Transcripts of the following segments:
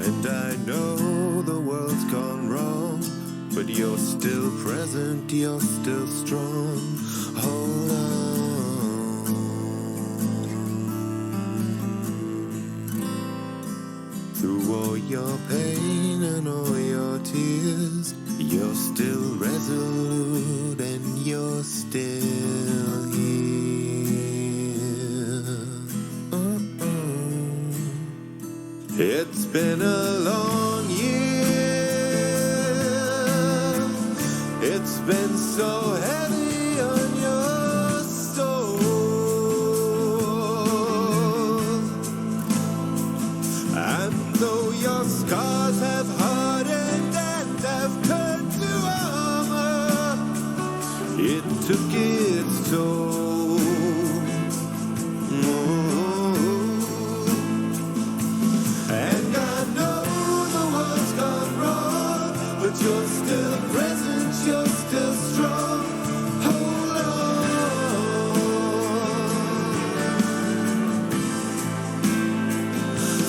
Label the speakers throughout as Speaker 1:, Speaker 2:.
Speaker 1: And I know the world's gone wrong, but you're still present, you're still strong. Hold on. Through all your pain and all your tears, you're still resolute and you're still here. It's been a long year. It's been so heavy on your soul. And though your scars have hardened and have turned to armor, it took its toll. You're still present, you're still strong. Hold on.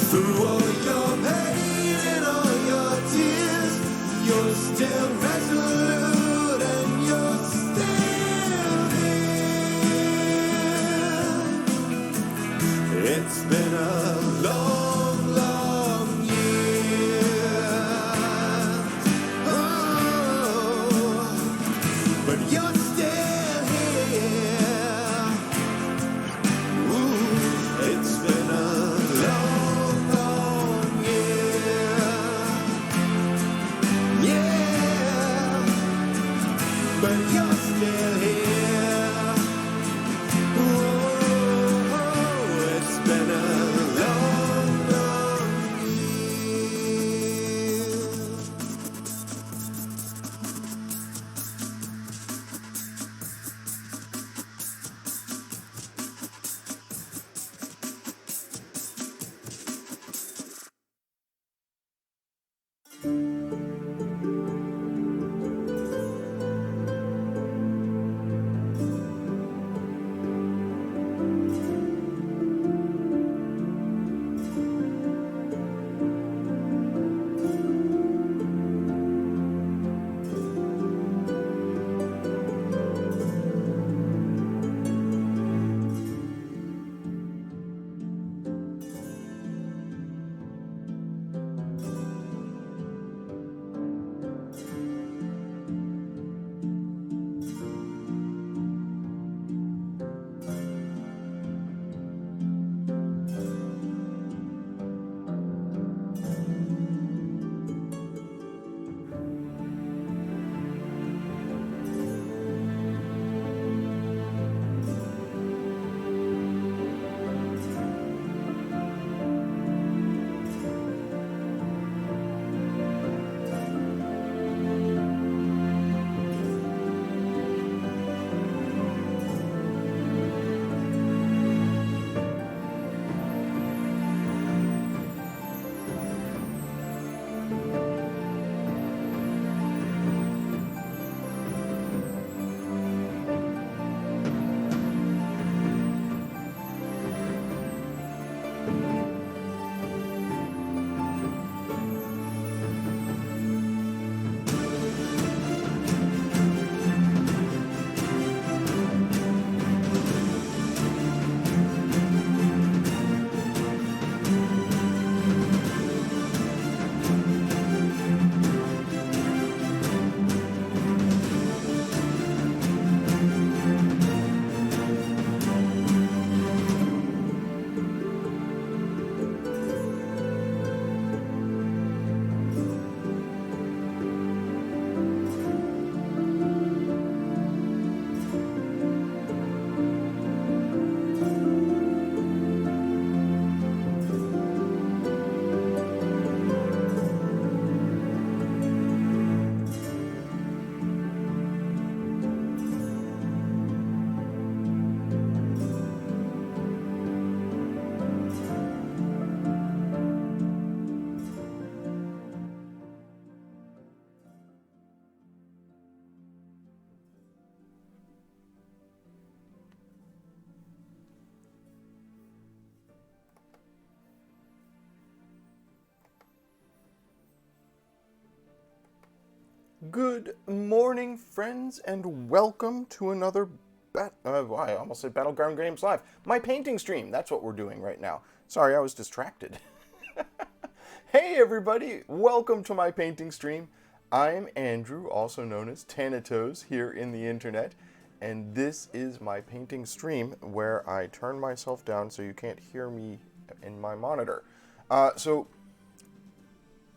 Speaker 1: Through all your pain and all your tears, you're still resolute and you're still here. It's been a long, long year. But you're still here. Ooh, it's been a long, long year. Yeah, but you're still here. Ooh, it's been a
Speaker 2: Good morning, friends, and welcome to another I almost said Battleground Games Live. My painting stream. That's what we're doing right now. Sorry, I was distracted. Hey, everybody. Welcome to my painting stream. I'm Andrew, also known as Thanatos here in the internet, and this is my painting stream where I turn myself down so you can't hear me in my monitor. So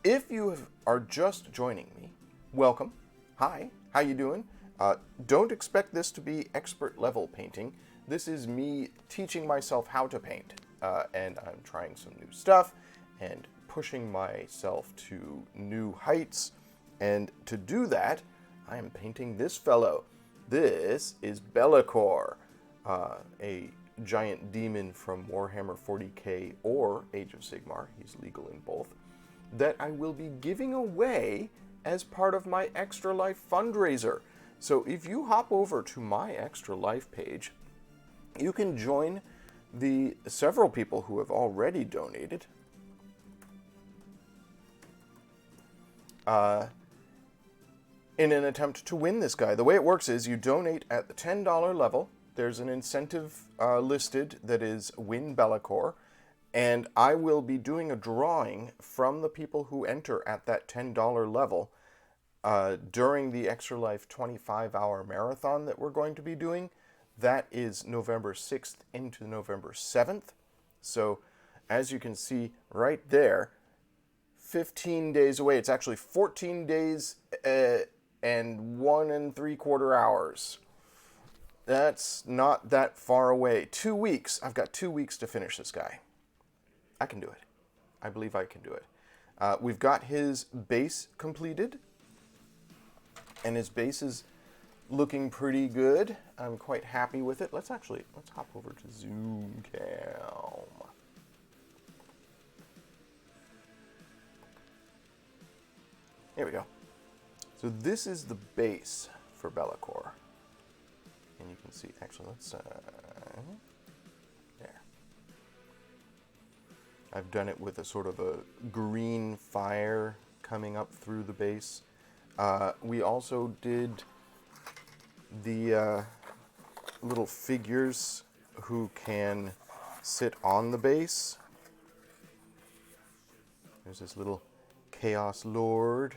Speaker 2: if you are just joining me, welcome. Hi, how you doing? Don't expect this to be expert level painting. This is me teaching myself how to paint, and I'm trying some new stuff and pushing myself to new heights. And to do that, I am painting this fellow. This is Be'lakor, a giant demon from Warhammer 40k or Age of Sigmar. He's legal in both. That I will be giving away as part of my ExtraLife fundraiser. So if you hop over to my ExtraLife page, you can join the several people who have already donated in an attempt to win this guy. The way it works is you donate at the $10 level. There's an incentive listed that is Win Be'lakor. And I will be doing a drawing from the people who enter at that $10 level during the ExtraLife 25-hour marathon that we're going to be doing. That is November 6th into November 7th. So as you can see right there, 15 days away. It's actually 14 days and 1 3/4 hours. That's not that far away. 2 weeks. I've got 2 weeks to finish this guy. I can do it. I believe I can do it. We've got his base completed, and his base is looking pretty good. I'm quite happy with it. Let's hop over to Zoom Cam. Here we go. So this is the base for Be'lakor, and you can see. Actually, let's there. I've done it with a sort of a green fire coming up through the base. We also did the little figures who can sit on the base. There's this little Chaos Lord.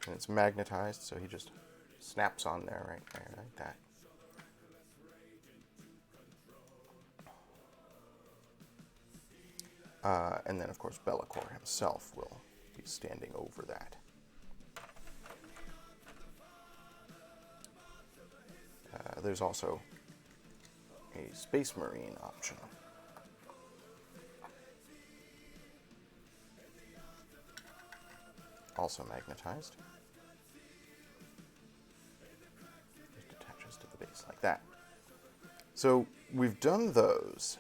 Speaker 2: And it's magnetized, so he just snaps on there right there, like that. And then, of course, Be'lakor himself will be standing over that. There's also a Space Marine option. Also magnetized. Just attaches to the base like that. So we've done those.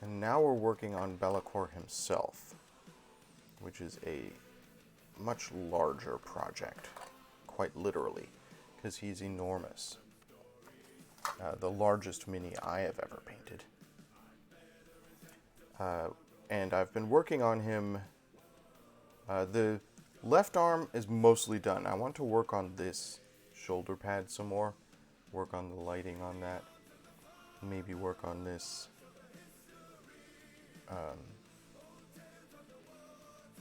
Speaker 2: And now we're working on Be'lakor himself, which is a much larger project, quite literally, because he's enormous. The largest mini I have ever painted. And I've been working on him. The left arm is mostly done. I want to work on this shoulder pad some more, work on the lighting on that, maybe work on this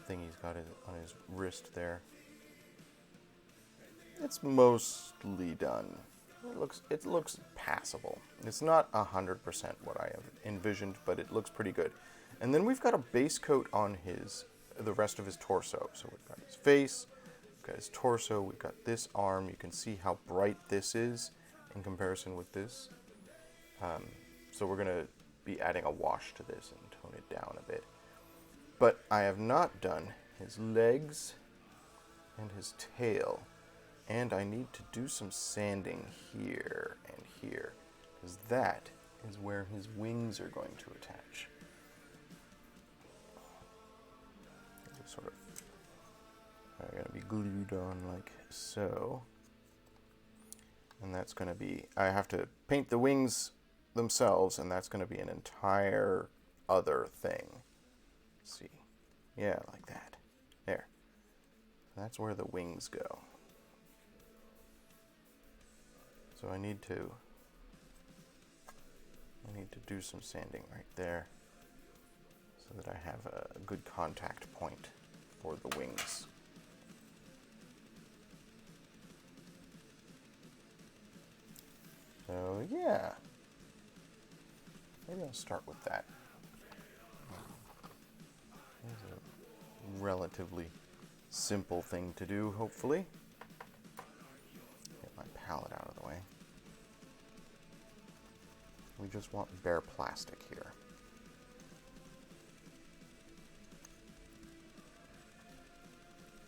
Speaker 2: thing he's got on his wrist there. It's mostly done. It looks passable. It's not 100% what I have envisioned, but it looks pretty good. And then we've got a base coat on the rest of his torso. So we've got his face, we've got his torso, we've got this arm. You can see how bright this is in comparison with this. So we're going to be adding a wash to this and tone it down a bit. But I have not done his legs and his tail. And I need to do some sanding here and here, because that is where his wings are going to attach. They're sort of are going to be glued on like so. And that's going to be, I have to paint the wings themselves, and that's going to be an entire other thing. Let's see. Yeah, like that. There. That's where the wings go. So I need to do some sanding right there so that I have a good contact point for the wings. So yeah, maybe I'll start with that. It's a relatively simple thing to do, hopefully. Get my palette out of the way. We just want bare plastic here.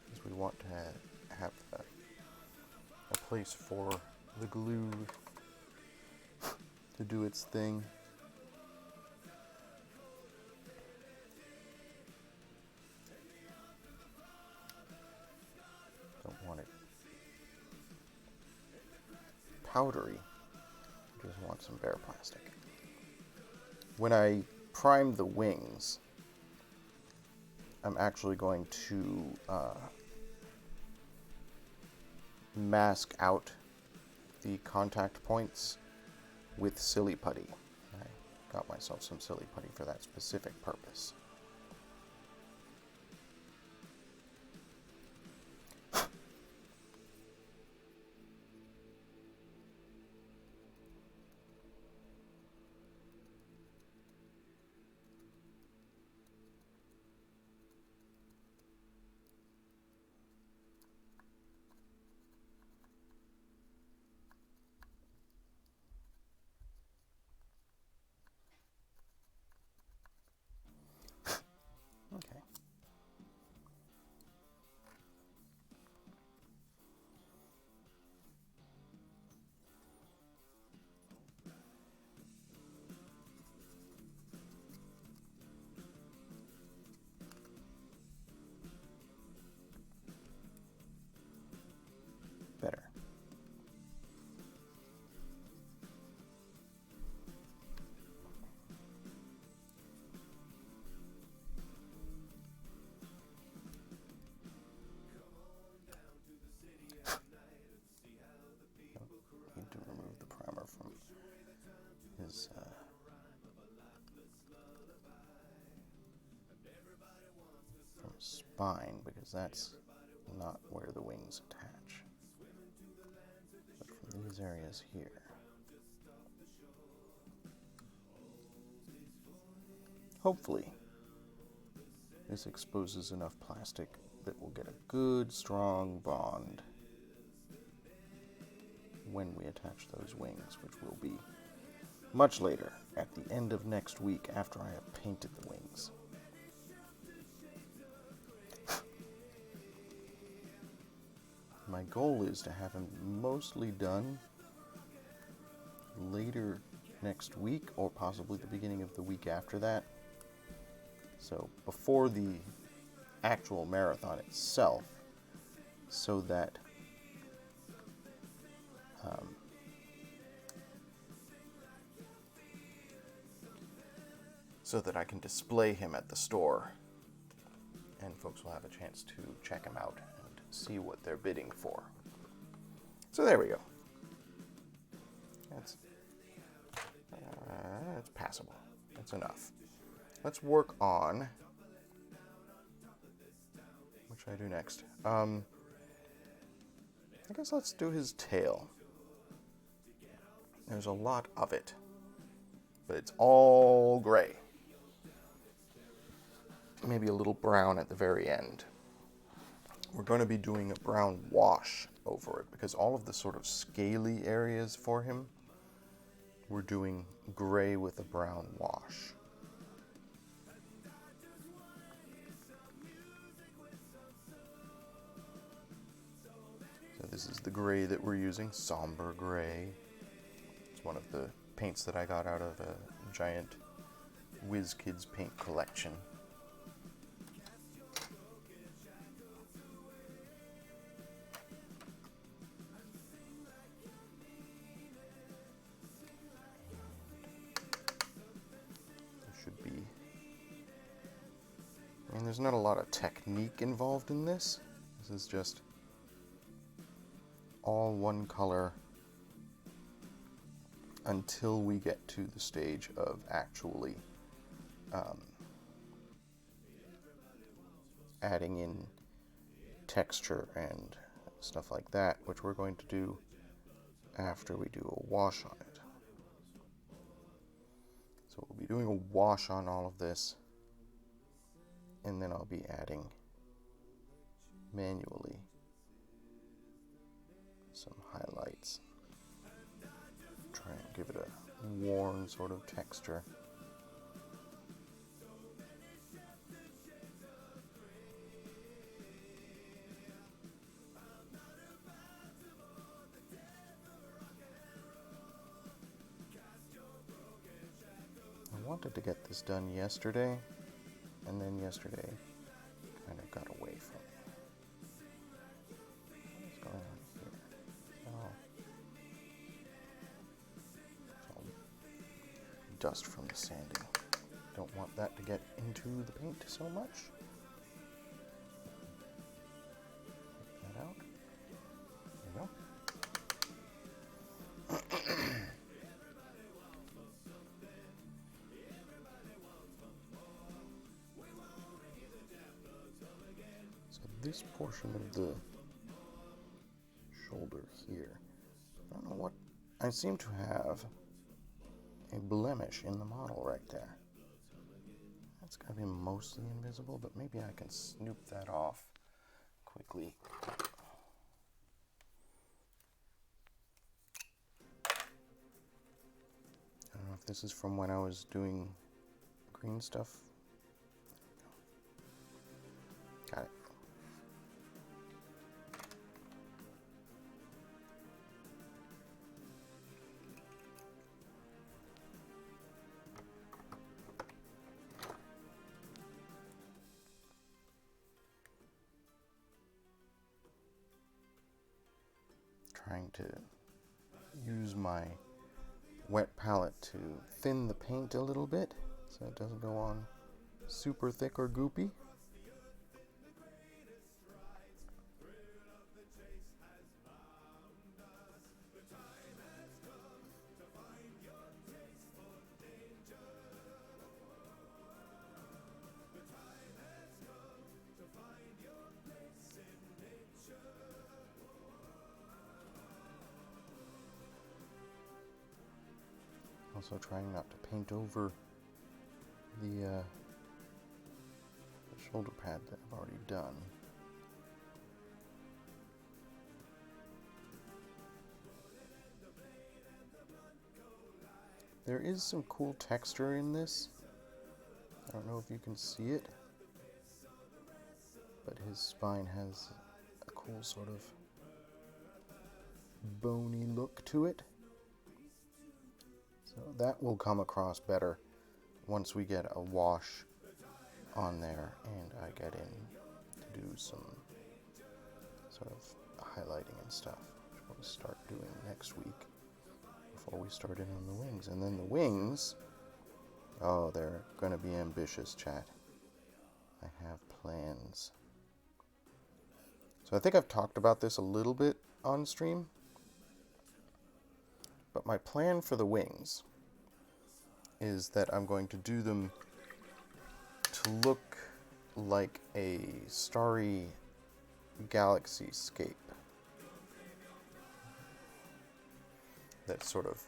Speaker 2: Because we want to have a place for the glue to do its thing. Don't want it powdery. Just want some bare plastic. When I prime the wings, I'm actually going to mask out the contact points with silly putty. I got myself some silly putty for that specific purpose. Okay. Better. Need to remove the primer from his from his spine, because that's not where the wings attach. But from these areas here. Hopefully, this exposes enough plastic that we'll get a good, strong bond when we attach those wings, which will be much later, at the end of next week, after I have painted the wings. My goal is to have him mostly done later next week, or possibly the beginning of the week after that. So before the actual marathon itself, so that I can display him at the store, and folks will have a chance to check him out and see what they're bidding for. So there we go. That's passable. That's enough. Let's work on, what should I do next? I guess let's do his tail. There's a lot of it, but it's all gray. Maybe a little brown at the very end. We're going to be doing a brown wash over it, because all of the sort of scaly areas for him, we're doing gray with a brown wash. So this is the gray that we're using, somber gray. It's one of the paints that I got out of a giant WizKids paint collection. there's not a lot of technique involved in this. This is just all one color until we get to the stage of actually adding in texture and stuff like that, which we're going to do after we do a wash on it. So we'll be doing a wash on all of this, and then I'll be adding manually some highlights. Try and give it a worn sort of texture. I wanted to get this done yesterday, and then yesterday kind of got away from me. What's going on here? Oh. It's all dust from the sanding. Don't want that to get into the paint so much. Take that out. There we go. This portion of the shoulder here, I don't know what, I seem to have a blemish in the model right there. That's going to be mostly invisible, but maybe I can snoop that off quickly. I don't know if this is from when I was doing green stuff. Got it. Trying to use my wet palette to thin the paint a little bit so it doesn't go on super thick or goopy. Also trying not to paint over the shoulder pad that I've already done. There is some cool texture in this. I don't know if you can see it, but his spine has a cool sort of bony look to it. So that will come across better once we get a wash on there and I get in to do some sort of highlighting and stuff, which we'll start doing next week before we start in on the wings. And then the wings, oh, they're going to be ambitious, chat. I have plans. So I think I've talked about this a little bit on stream, but my plan for the wings is that I'm going to do them to look like a starry galaxy scape. That sort of,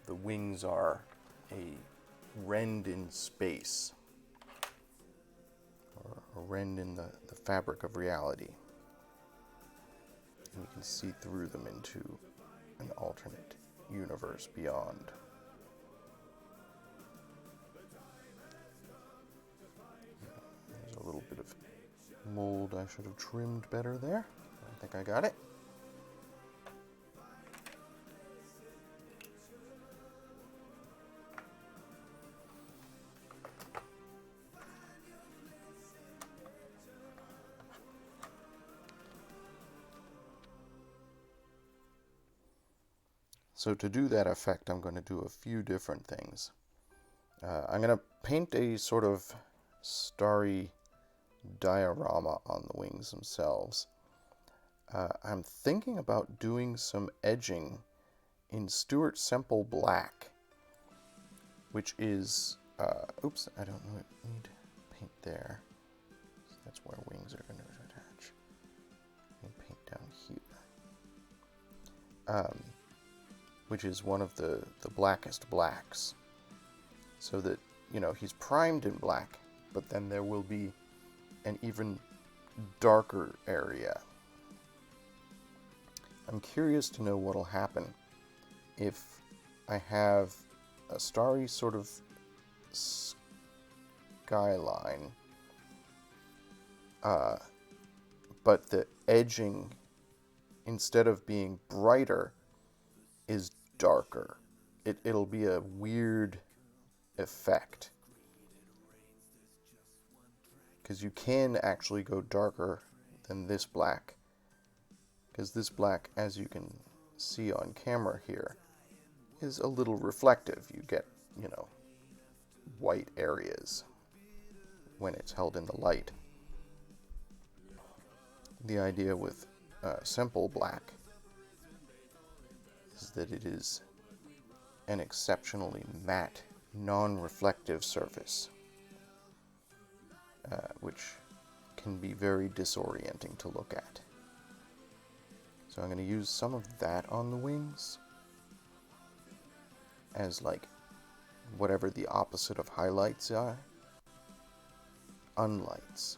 Speaker 2: the wings are a rend in space, or a rend in the fabric of reality. And you can see through them into an alternate universe beyond. There's a little bit of mold I should have trimmed better there. I think I got it. So to do that effect, I'm going to do a few different things. I'm going to paint a sort of starry diorama on the wings themselves. I'm thinking about doing some edging in Stuart Semple Black, which is, oops, I don't need paint there. So that's where wings are going to attach. And paint down here. Which is one of the blackest blacks. So that, you know, he's primed in black, but then there will be an even darker area. I'm curious to know what'll happen if I have a starry sort of skyline, but the edging, instead of being brighter, is darker. It'll be a weird effect, because you can actually go darker than this black, because this black, as you can see on camera here, is a little reflective. You get, you know, white areas when it's held in the light. The idea with Semple Black is that it is an exceptionally matte, non-reflective surface, which can be very disorienting to look at. So I'm going to use some of that on the wings as like whatever the opposite of highlights are. Unlights.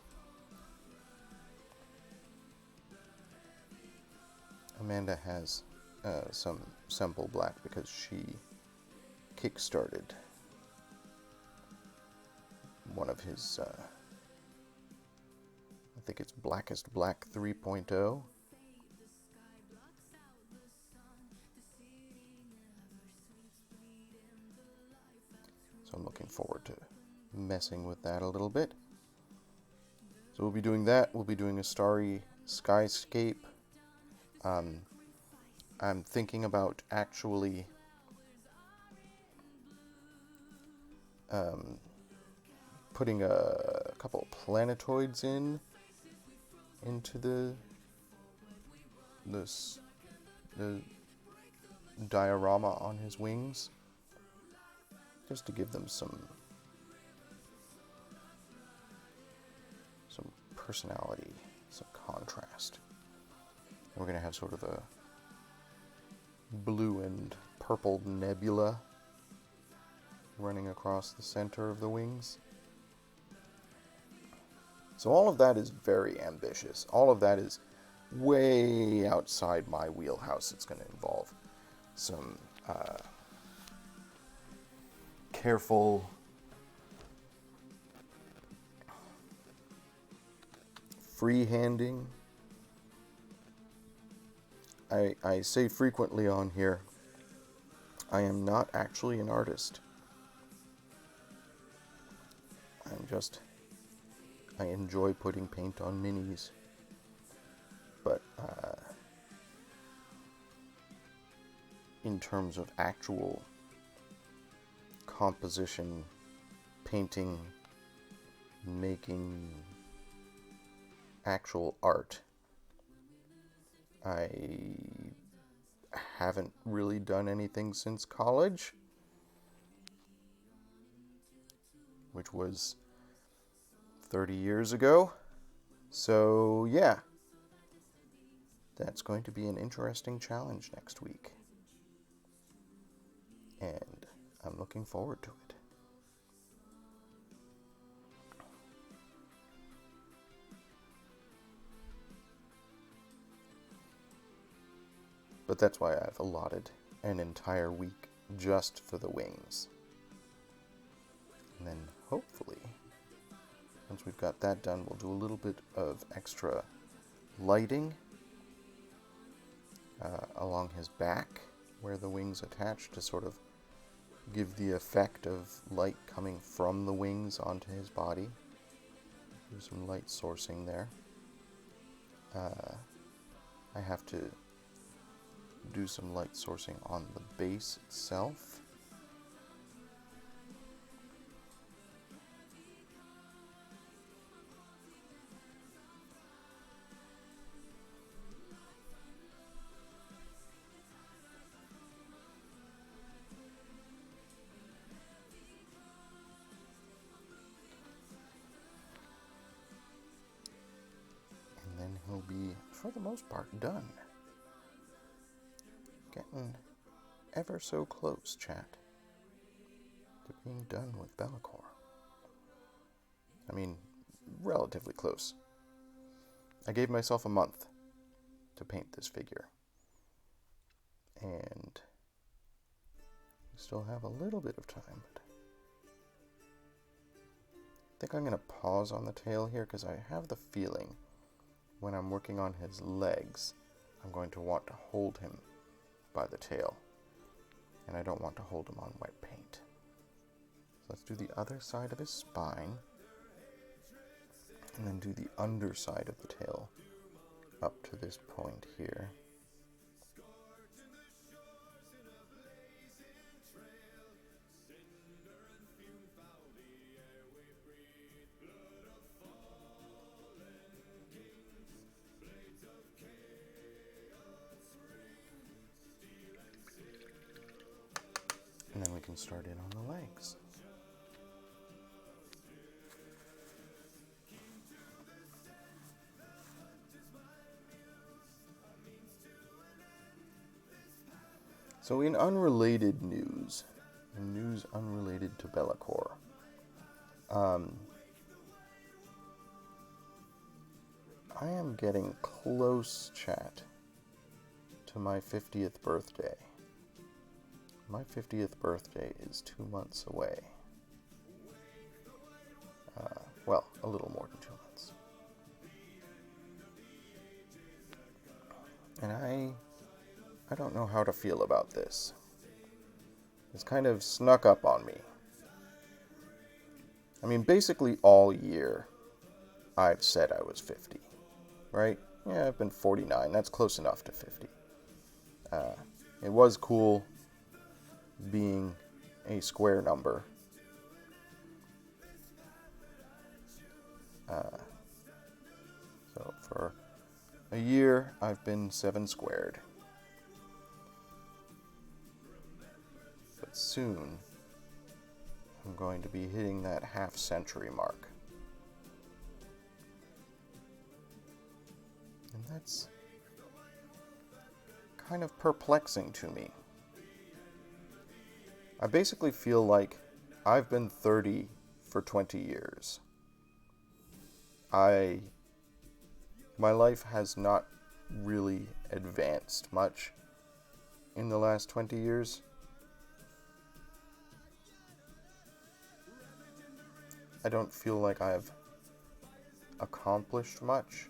Speaker 2: Amanda has some Semple Black because she kickstarted one of his, I think it's Blackest Black 3.0. So I'm looking forward to messing with that a little bit. So we'll be doing that. We'll be doing a starry skyscape. I'm thinking about actually putting a couple of planetoids into the diorama on his wings, just to give them some personality, some contrast. And we're going to have sort of a blue and purple nebula running across the center of the wings. So all of that is very ambitious. All of that is way outside my wheelhouse. It's going to involve some careful freehanding. I say frequently on here, I am not actually an artist. I enjoy putting paint on minis. But in terms of actual composition, painting, making actual art, I haven't really done anything since college, which was 30 years ago. So yeah, that's going to be an interesting challenge next week, and I'm looking forward to it. But that's why I've allotted an entire week just for the wings. And then hopefully, once we've got that done, we'll do a little bit of extra lighting along his back where the wings attach to sort of give the effect of light coming from the wings onto his body. Do some light sourcing there. I have to do some light sourcing on the base itself. for the most part, done. Getting ever so close, chat, to being done with Be'lakor. I mean, relatively close. I gave myself a month to paint this figure. And we still have a little bit of time, but I think I'm going to pause on the tail here because I have the feeling when I'm working on his legs, I'm going to want to hold him by the tail. And I don't want to hold him on wet paint. So let's do the other side of his spine. And then do the underside of the tail up to this point here. And then we can start in on the legs. So in unrelated news, unrelated to Be'lakor, I am getting close, chat, to my 50th birthday. My 50th birthday is 2 months away. Well, a little more than 2 months. And I don't know how to feel about this. It's kind of snuck up on me. I mean, basically all year, I've said I was 50, right? Yeah, I've been 49. That's close enough to 50. It was cool being a square number. So for a year, I've been 7 squared. But soon, I'm going to be hitting that half-century mark. And that's kind of perplexing to me. I basically feel like I've been 30 for 20 years. My life has not really advanced much in the last 20 years. I don't feel like I've accomplished much.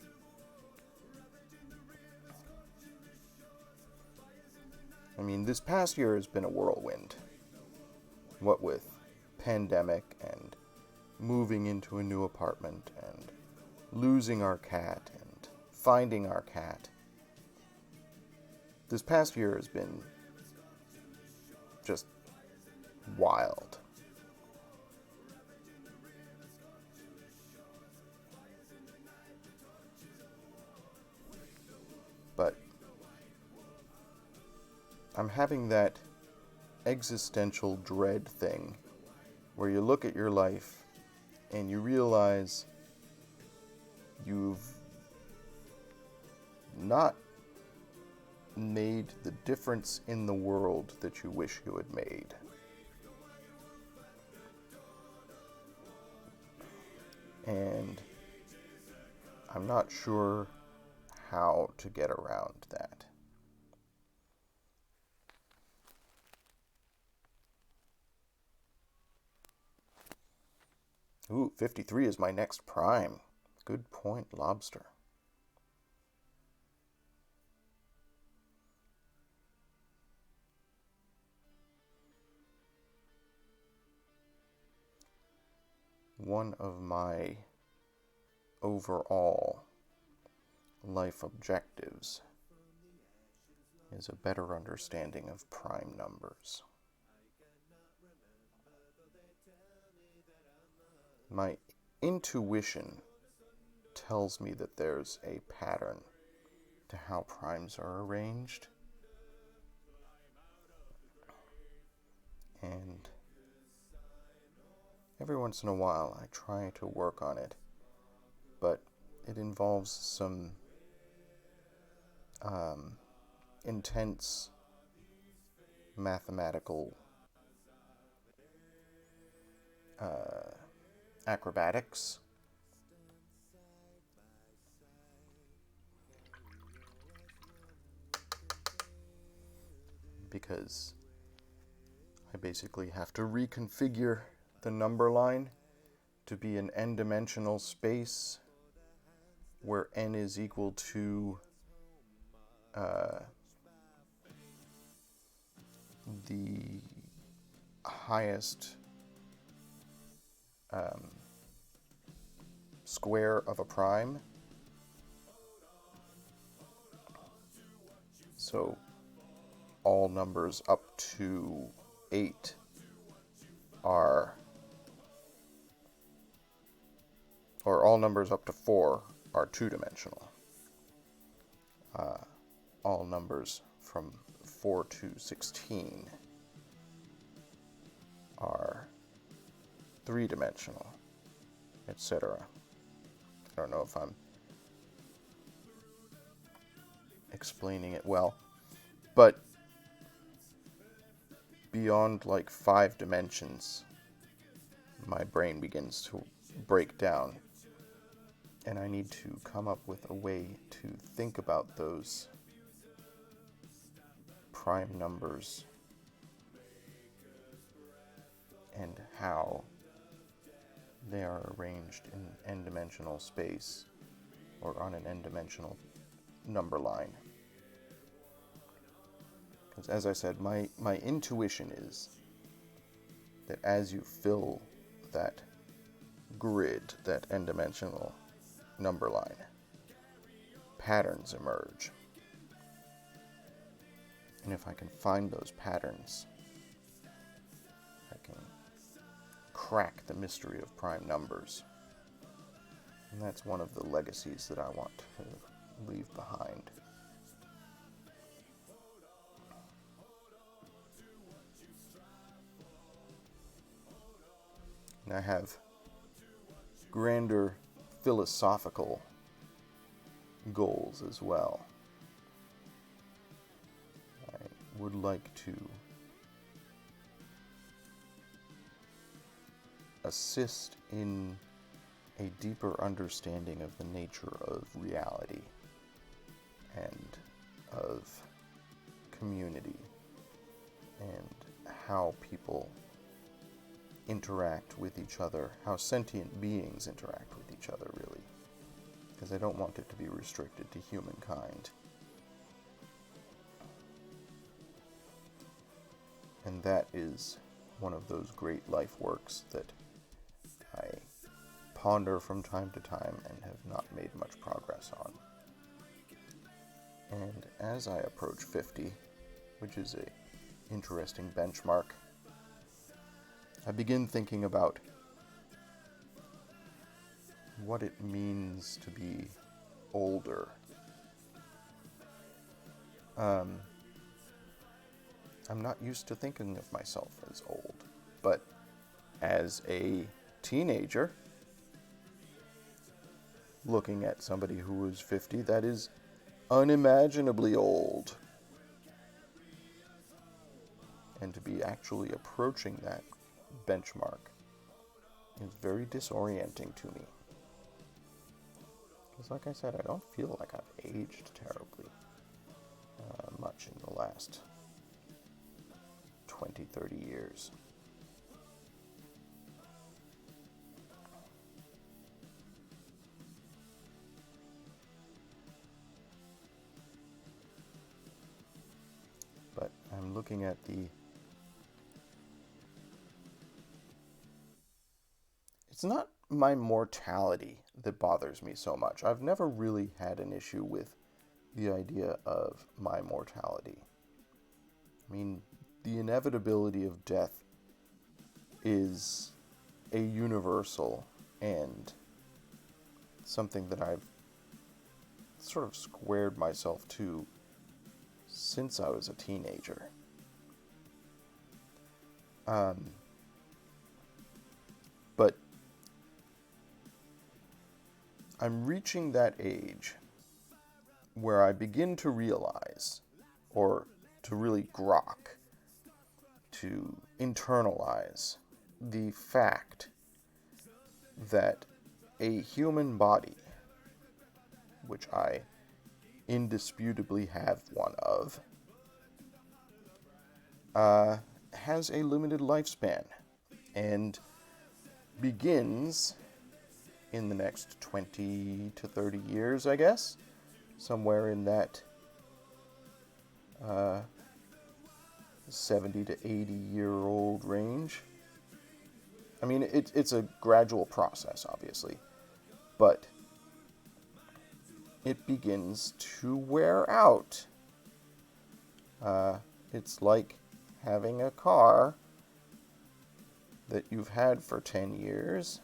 Speaker 2: I mean, this past year has been a whirlwind. What with pandemic and moving into a new apartment and losing our cat and finding our cat. This past year has been just wild. But I'm having that existential dread thing where you look at your life and you realize you've not made the difference in the world that you wish you had made. And I'm not sure how to get around that. Ooh, 53 is my next prime. Good point, Lobster. One of my overall life objectives is a better understanding of prime numbers. My intuition tells me that there's a pattern to how primes are arranged. And every once in a while I try to work on it, but it involves some intense mathematical acrobatics. Because I basically have to reconfigure the number line to be an n-dimensional space where n is equal to the highest square of a prime. So all numbers up to 8 are, or all numbers up to 4 are two-dimensional. All numbers from 4 to 16 are three-dimensional, etc. I don't know if I'm explaining it well, but beyond like 5 dimensions, my brain begins to break down, and I need to come up with a way to think about those prime numbers and how they are arranged in n-dimensional space or on an n-dimensional number line. Because as I said, my intuition is that as you fill that grid, that n-dimensional number line, patterns emerge. And if I can find those patterns, I can crack the mystery of prime numbers. And that's one of the legacies that I want to leave behind. And I have grander philosophical goals as well. I would like to assist in a deeper understanding of the nature of reality and of community and how people interact with each other, how sentient beings interact with each other, really. Because I don't want it to be restricted to humankind. And that is one of those great life works that I ponder from time to time and have not made much progress on. And as I approach 50, which is an interesting benchmark, I begin thinking about what it means to be older. I'm not used to thinking of myself as old, but as a teenager, looking at somebody who is 50, that is unimaginably old. And to be actually approaching that benchmark is very disorienting to me. Because like I said, I don't feel like I've aged terribly much in the last 20, 30 years. But I'm looking at it's not my mortality that bothers me so much. I've never really had an issue with the idea of my mortality. I mean, the inevitability of death is a universal and something that I've sort of squared myself to since I was a teenager. But I'm reaching that age where I begin to realize, or to really grok, to internalize the fact that a human body, which I indisputably have one of, has a limited lifespan and begins in the next 20 to 30 years, I guess, somewhere in that 70 to 80-year-old range. I mean, it's a gradual process, obviously, but it begins to wear out. It's like having a car that you've had for 10 years,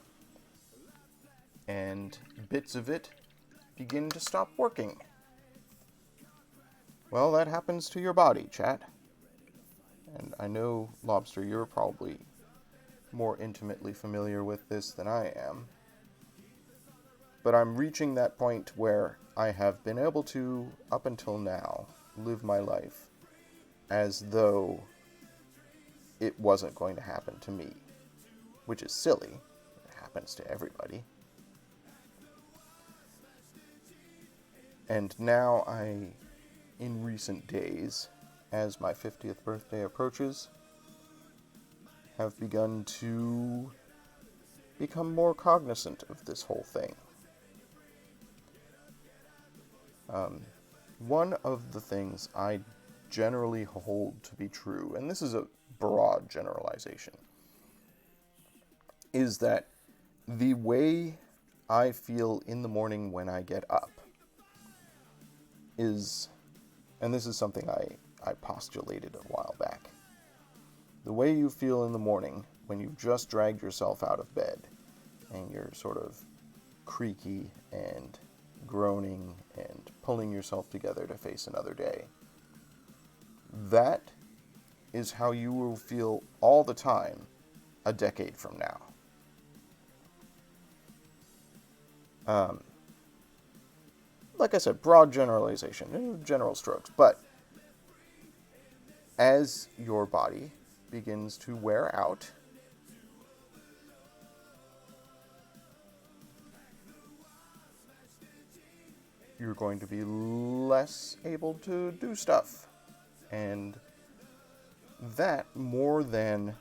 Speaker 2: and bits of it begin to stop working. Well, that happens to your body, chat. And I know, Lobster, you're probably more intimately familiar with this than I am. But I'm reaching that point where I have been able to, up until now, live my life as though it wasn't going to happen to me. Which is silly. It happens to everybody. And now in recent days, as my 50th birthday approaches, have begun to become more cognizant of this whole thing. One of the things I generally hold to be true, and this is a broad generalization, is that the way I feel in the morning when I get up is, and this is something I postulated a while back, the way you feel in the morning when you've just dragged yourself out of bed and you're sort of creaky and groaning and pulling yourself together to face another day. That is how you will feel all the time a decade from now. Like I said, broad generalization, general strokes, but as your body begins to wear out, you're going to be less able to do stuff. And that, more than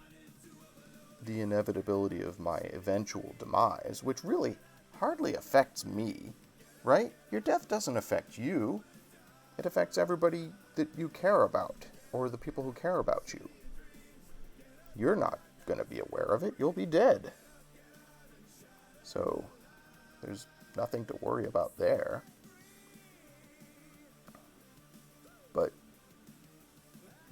Speaker 2: the inevitability of my eventual demise, which really hardly affects me, right? Your death doesn't affect you. It affects everybody that you care about, or the people who care about you. You're not going to be aware of it. You'll be dead. So, there's nothing to worry about there. But,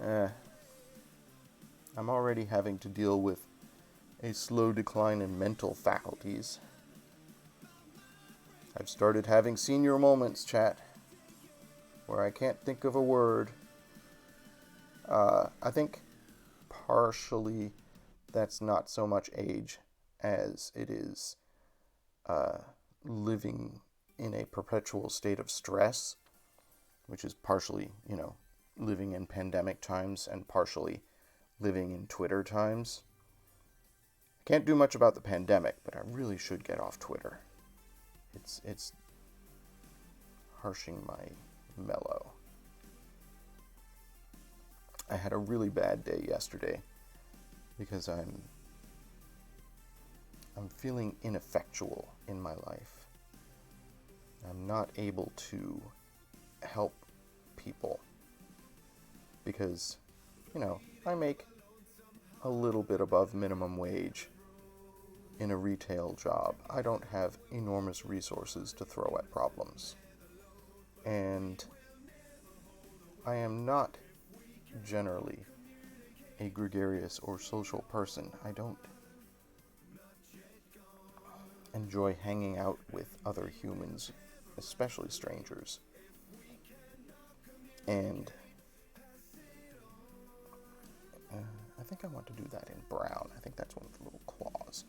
Speaker 2: I'm already having to deal with a slow decline in mental faculties. I've started having senior moments, chat, where I can't think of a word. I think partially that's not so much age as it is living in a perpetual state of stress, which is partially, living in pandemic times and partially living in Twitter times. I can't do much about the pandemic, but I really should get off Twitter. It's harshing my mellow. I had a really bad day yesterday because I'm feeling ineffectual in my life. I'm not able to help people because, I make a little bit above minimum wage in a retail job. I don't have enormous resources to throw at problems. And I am not generally a gregarious or social person. I don't enjoy hanging out with other humans, especially strangers. And I think I want to do that in brown. I think that's one of the little claws.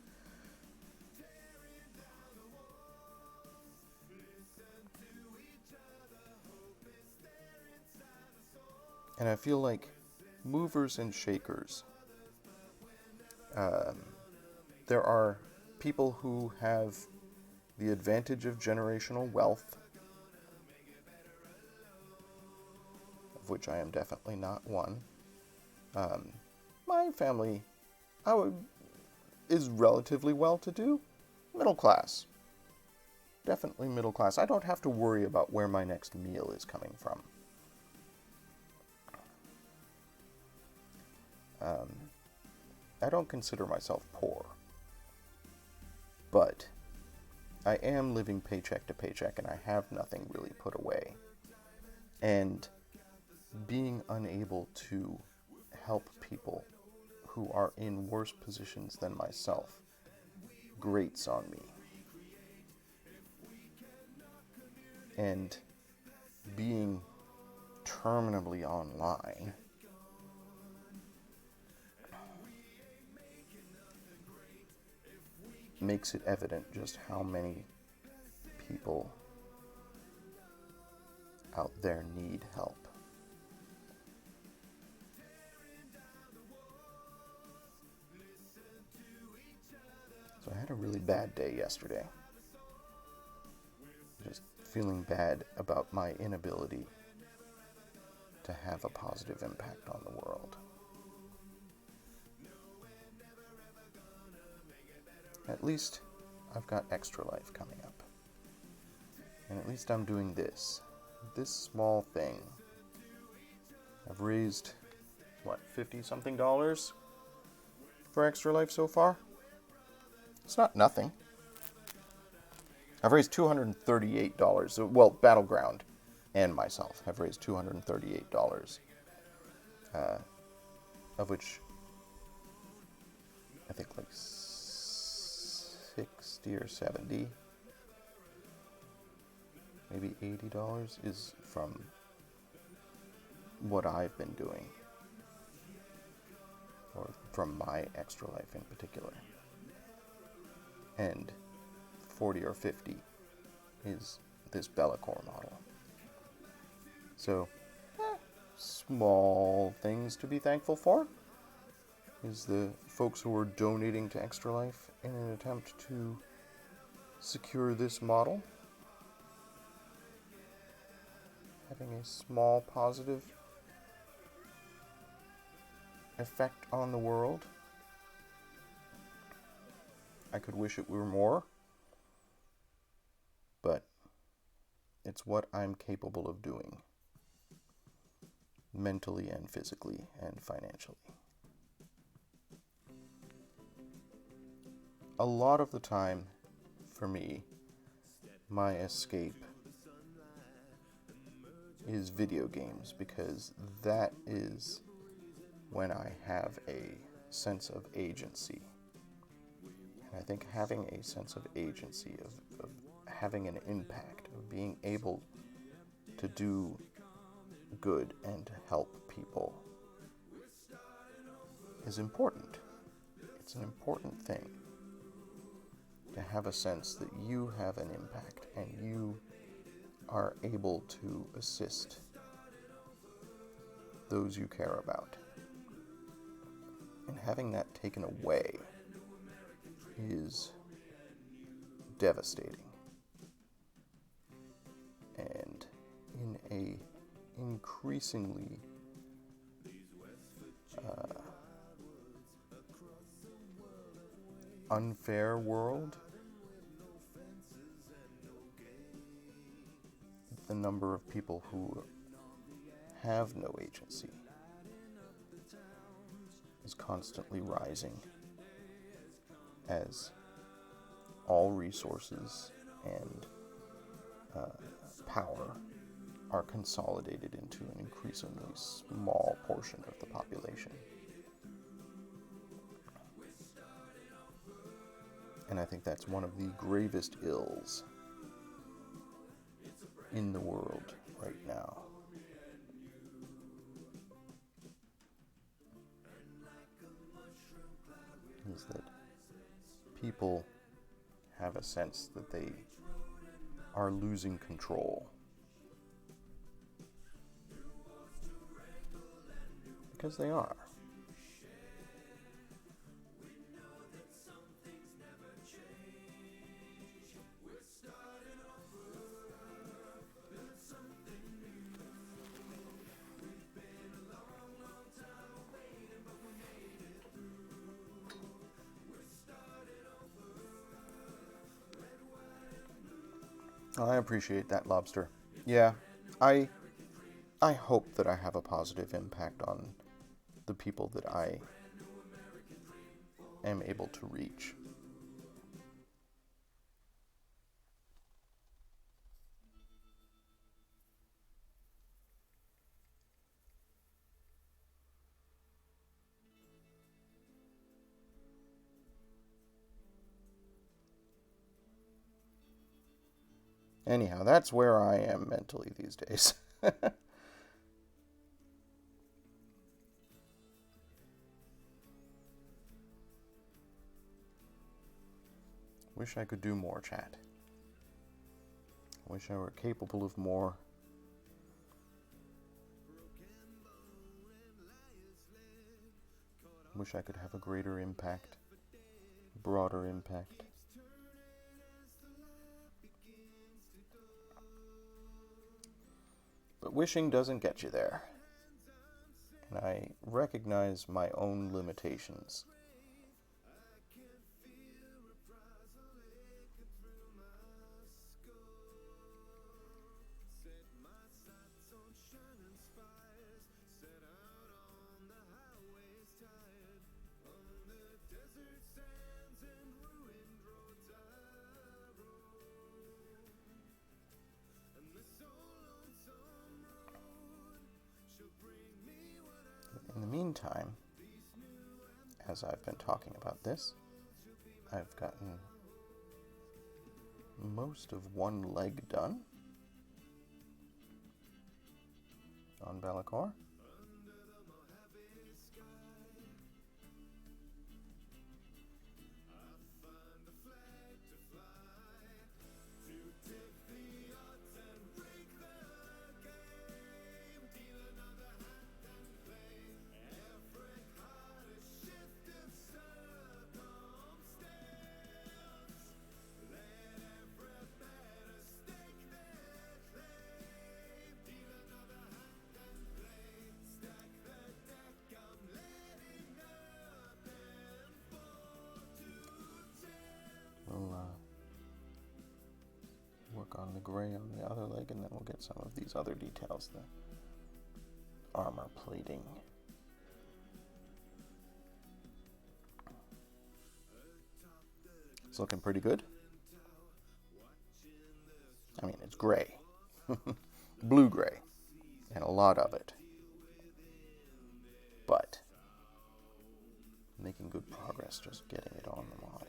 Speaker 2: And I feel like movers and shakers. There are people who have the advantage of generational wealth, of which I am definitely not one. My family is relatively well-to-do, middle class. Definitely middle class. I don't have to worry about where my next meal is coming from. I don't consider myself poor, but I am living paycheck to paycheck and I have nothing really put away. And being unable to help people who are in worse positions than myself grates on me. And being terminally online makes it evident just how many people out there need help. So I had a really bad day yesterday. Just feeling bad about my inability to have a positive impact on the world. At least I've got ExtraLife coming up. And at least I'm doing this small thing. I've raised, $50-something for ExtraLife so far? It's not nothing. I've raised $238. Well, Battleground and myself have raised $238, of which I think like 60 or 70, maybe $80 is from what I've been doing, or from my ExtraLife in particular. And 40 or 50 is this Bellicor model. So, small things to be thankful for is the folks who are donating to ExtraLife in an attempt to secure this model. Having a small positive effect on the world. I could wish it were more, but it's what I'm capable of doing, mentally and physically and financially. A lot of the time, for me, my escape is video games, because that is when I have a sense of agency. And I think having a sense of agency, of having an impact, of being able to do good and to help people is important. It's an important thing to have a sense that you have an impact and you are able to assist those you care about. And having that taken away is devastating. And in a increasingly unfair world, the number of people who have no agency is constantly rising as all resources and power are consolidated into an increasingly small portion of the population. And I think that's one of the gravest ills in the world right now. Is that people have a sense that they are losing control. Because they are. I appreciate that, Lobster. Yeah, I hope that I have a positive impact on the people that I am able to reach. Anyhow, that's where I am mentally these days. Wish I could do more, chat. Wish I were capable of more. Wish I could have a greater impact, broader impact. But wishing doesn't get you there. And I recognize my own limitations. In the meantime, as I've been talking about this, I've gotten most of one leg done on Bellicor. We'll work on the gray on the other leg, and then we'll get some of these other details, the armor plating. It's looking pretty good. I mean, it's gray. Blue-gray. And a lot of it. But making good progress just getting it on the mod.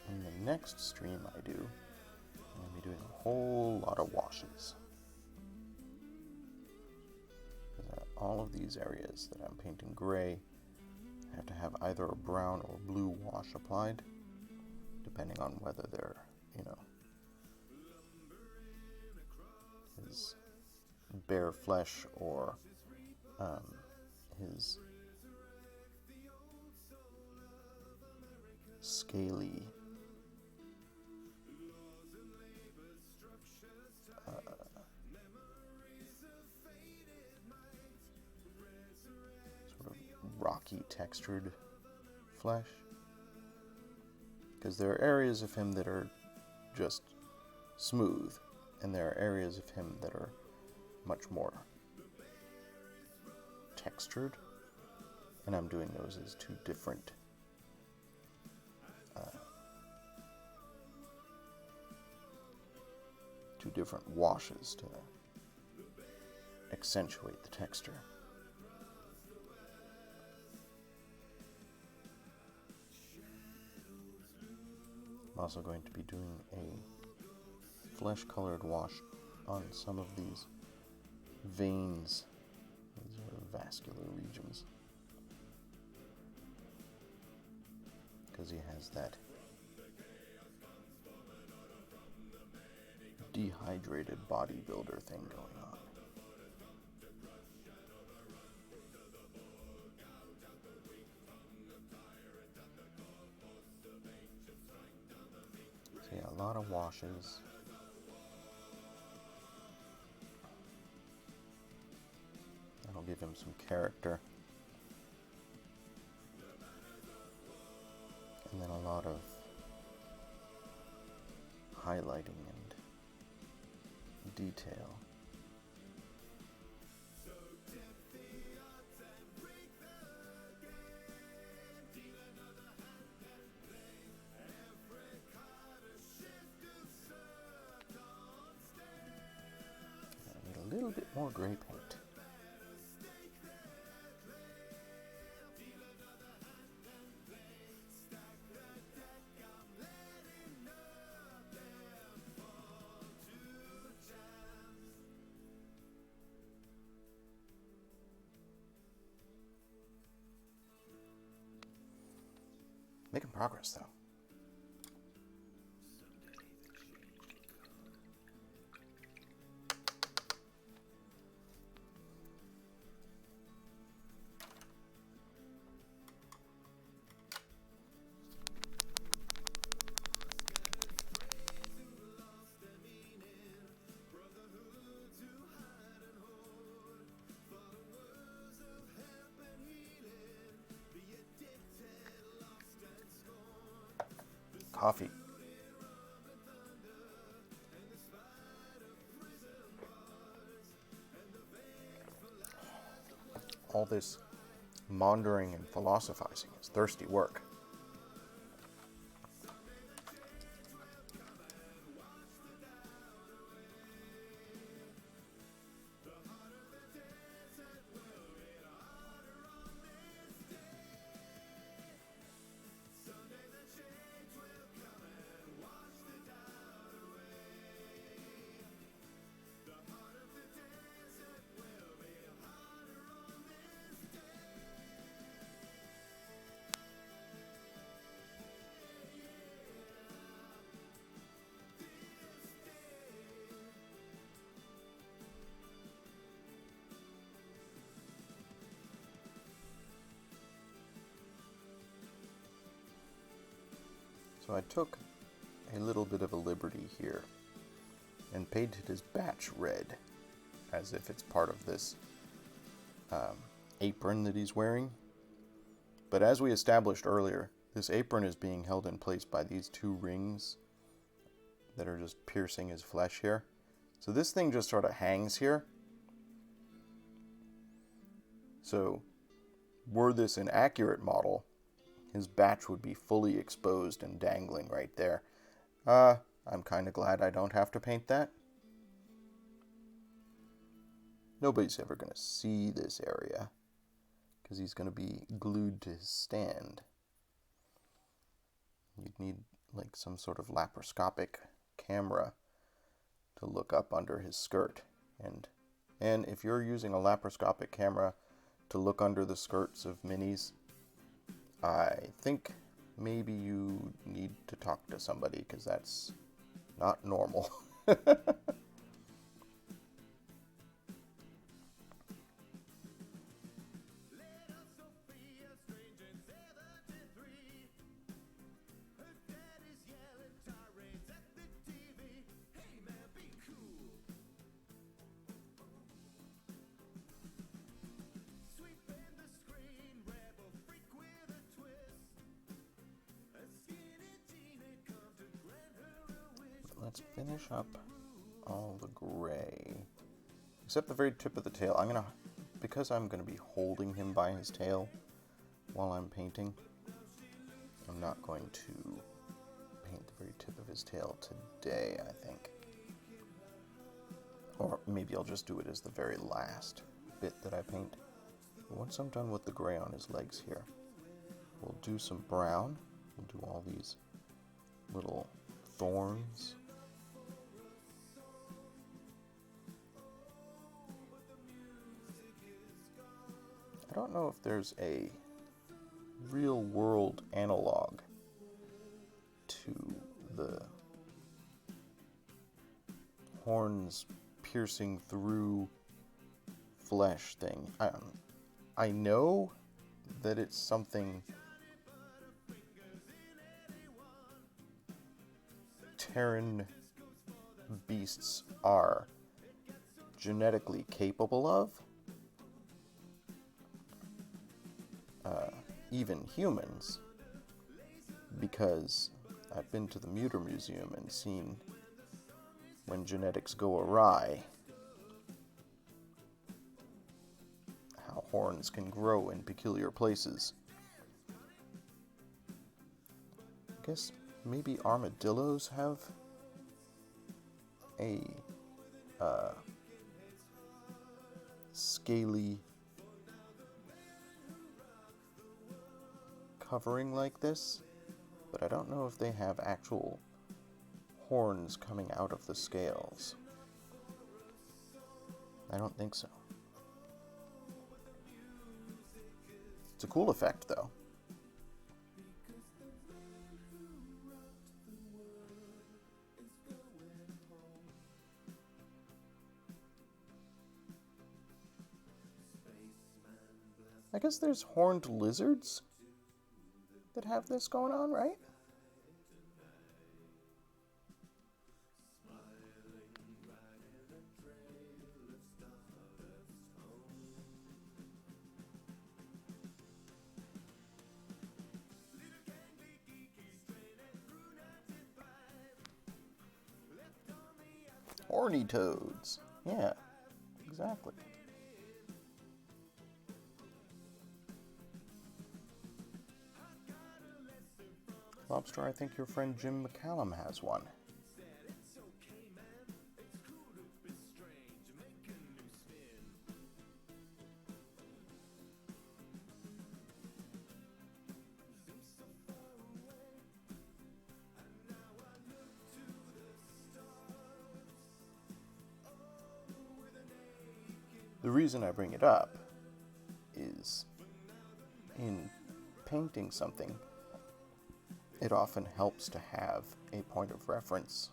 Speaker 2: In the next stream I do, I'm going to be doing a whole lot of washes. All of these areas that I'm painting gray have to have either a brown or blue wash applied, depending on whether they're, his bare flesh or his scaly sort of rocky textured flesh, because there are areas of him that are just smooth, and there are areas of him that are much more textured, and I'm doing those as two different washes to accentuate the texture. I'm also going to be doing a flesh-colored wash on some of these veins. These are vascular regions. Because he has that dehydrated bodybuilder thing going on. So yeah, a lot of washes. That'll give him some character. And then a lot of highlighting and detail. I need a little bit more gray paint. Making progress, though. Coffee. All this maundering and philosophizing is thirsty work. So I took a little bit of a liberty here and painted his batch red, as if it's part of this apron that he's wearing. But as we established earlier, this apron is being held in place by these two rings that are just piercing his flesh here. So this thing just sort of hangs here. So were this an accurate model, his batch would be fully exposed and dangling right there. I'm kind of glad I don't have to paint that. Nobody's ever going to see this area because he's going to be glued to his stand. You'd need like some sort of laparoscopic camera to look up under his skirt. And if you're using a laparoscopic camera to look under the skirts of minis, I think maybe you need to talk to somebody because that's not normal. Let's finish up all the gray, except the very tip of the tail. Because I'm gonna be holding him by his tail while I'm painting, I'm not going to paint the very tip of his tail today, I think. Or maybe I'll just do it as the very last bit that I paint. Once I'm done with the gray on his legs here, we'll do some brown. We'll do all these little thorns. I don't know if there's a real world analog to the horns piercing through flesh thing. I know that it's something Terran beasts are genetically capable of. Even humans, because I've been to the Muter Museum and seen when genetics go awry, how horns can grow in peculiar places. I guess maybe armadillos have a scaly covering like this, but I don't know if they have actual horns coming out of the scales. I don't think so. It's a cool effect, though. I guess there's horned lizards that have this going on, right? Horny toads. Yeah, exactly. Lobster, I think your friend Jim McCallum has one. The reason I bring it up is in painting something, it often helps to have a point of reference.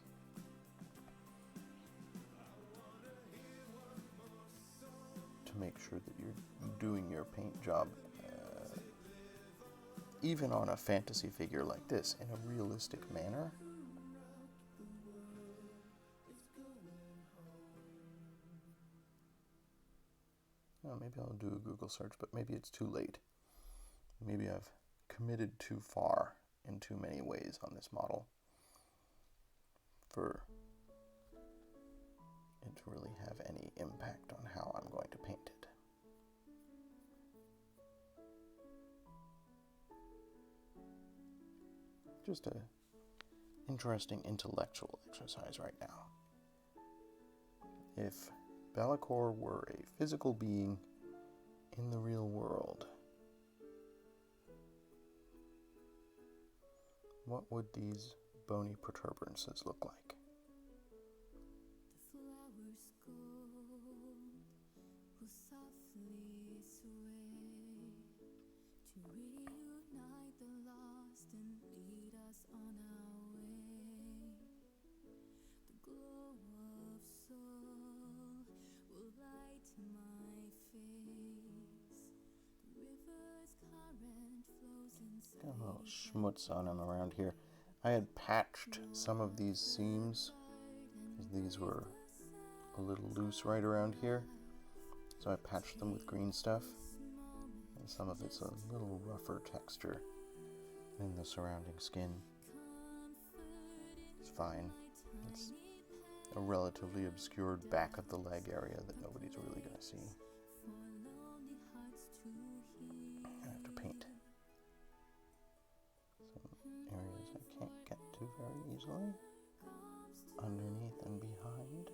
Speaker 2: To make sure that you're doing your paint job, even on a fantasy figure like this, in a realistic manner. Well, maybe I'll do a Google search, but maybe it's too late. Maybe I've committed too far in too many ways on this model for it to really have any impact on how I'm going to paint it. Just an interesting intellectual exercise right now. If Be'lakor were a physical being in the real world, what would these bony protuberances look like? Got a little schmutz on them around here. I had patched some of these seams because these were a little loose right around here. So I patched them with green stuff. And some of it's a little rougher texture than the surrounding skin. It's fine. It's a relatively obscured back of the leg area that nobody's really going to see. I have to paint some areas I can't get to very easily, underneath and behind.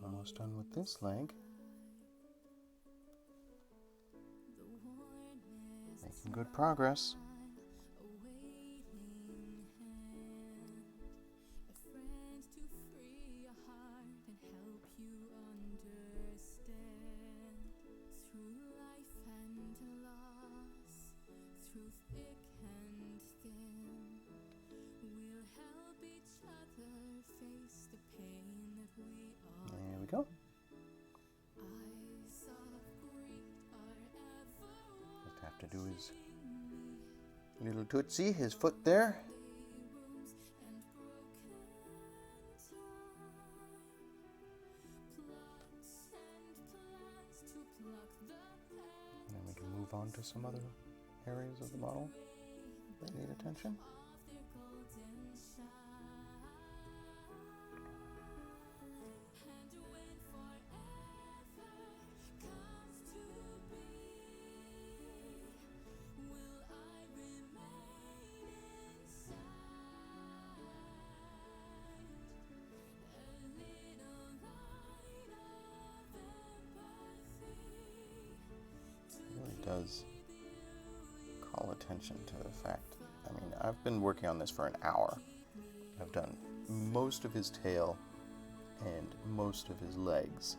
Speaker 2: Almost done with this leg. Making good progress. There we go. Just have to do his little tootsie, his foot there. And then we can move on to some other areas of the model that need attention. Does call attention to the fact, I mean, I've been working on this for an hour. I've done most of his tail and most of his legs.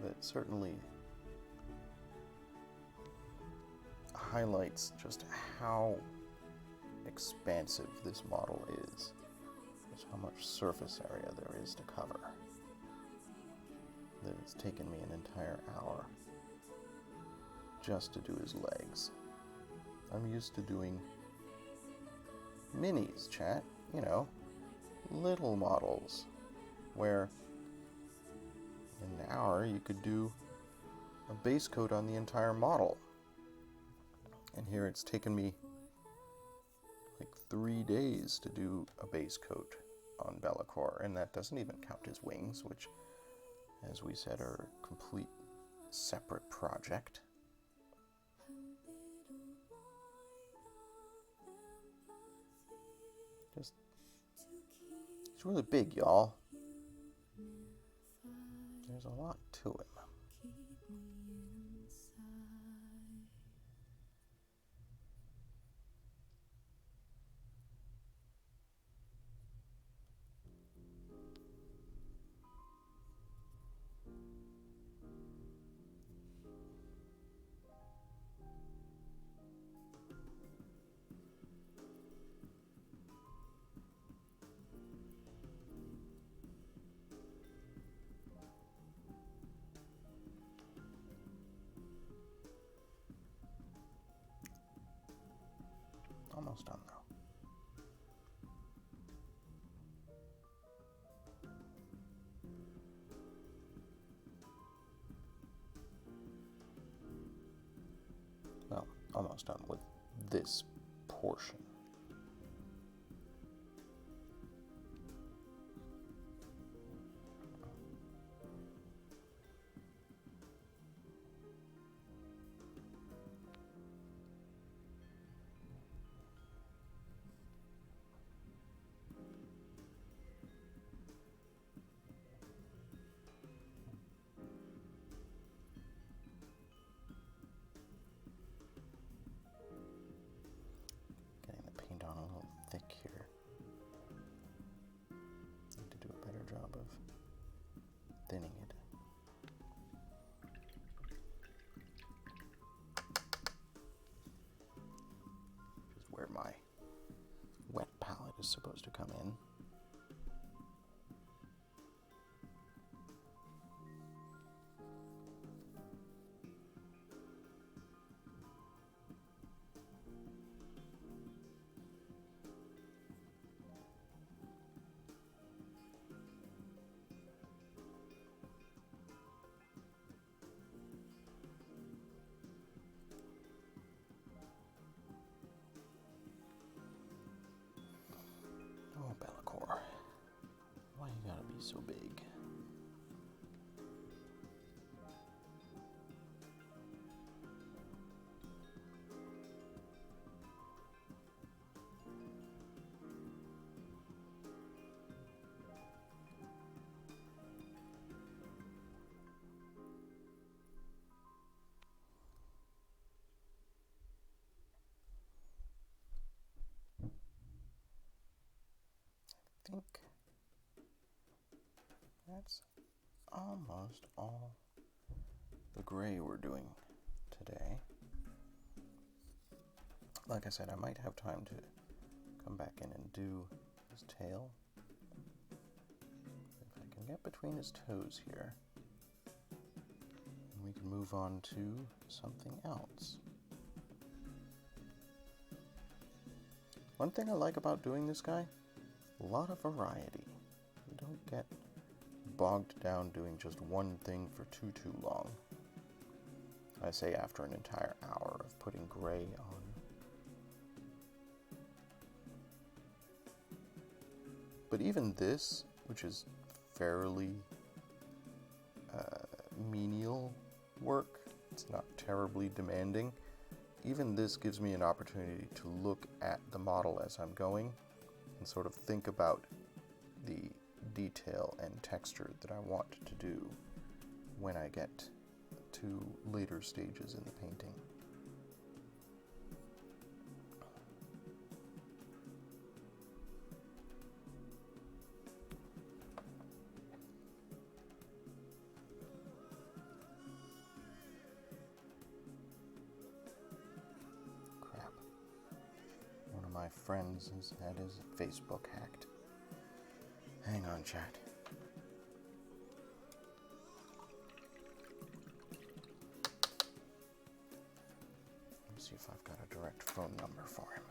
Speaker 2: That certainly highlights just how expansive this model is. Just how much surface area there is to cover. That it's taken me an entire hour just to do his legs. I'm used to doing minis, chat, you know, little models, where in an hour you could do a base coat on the entire model. And here it's taken me like 3 days to do a base coat on Bellicor, and that doesn't even count his wings, which, as we said, are a complete separate project. He's really big, y'all. There's a lot to him. Almost done though. Well, almost done with this portion. On a little thick here. Need to do a better job of thinning it. Which is where my wet palette is supposed to come in. Oh, Bellicor. Why you gotta be so big? think that's almost all the gray we're doing today. Like I said, I might have time to come back in and do his tail. If I can get between his toes here, we can move on to something else. One thing I like about doing this guy, a lot of variety. You don't get bogged down doing just one thing for too long. I say after an entire hour of putting gray on. But even this, which is fairly menial work, it's not terribly demanding, even this gives me an opportunity to look at the model as I'm going and sort of think about the detail and texture that I want to do when I get to later stages in the painting. Crap. One of my friends has had his Facebook hacked. Hang on, chat. Let me see if I've got a direct phone number for him.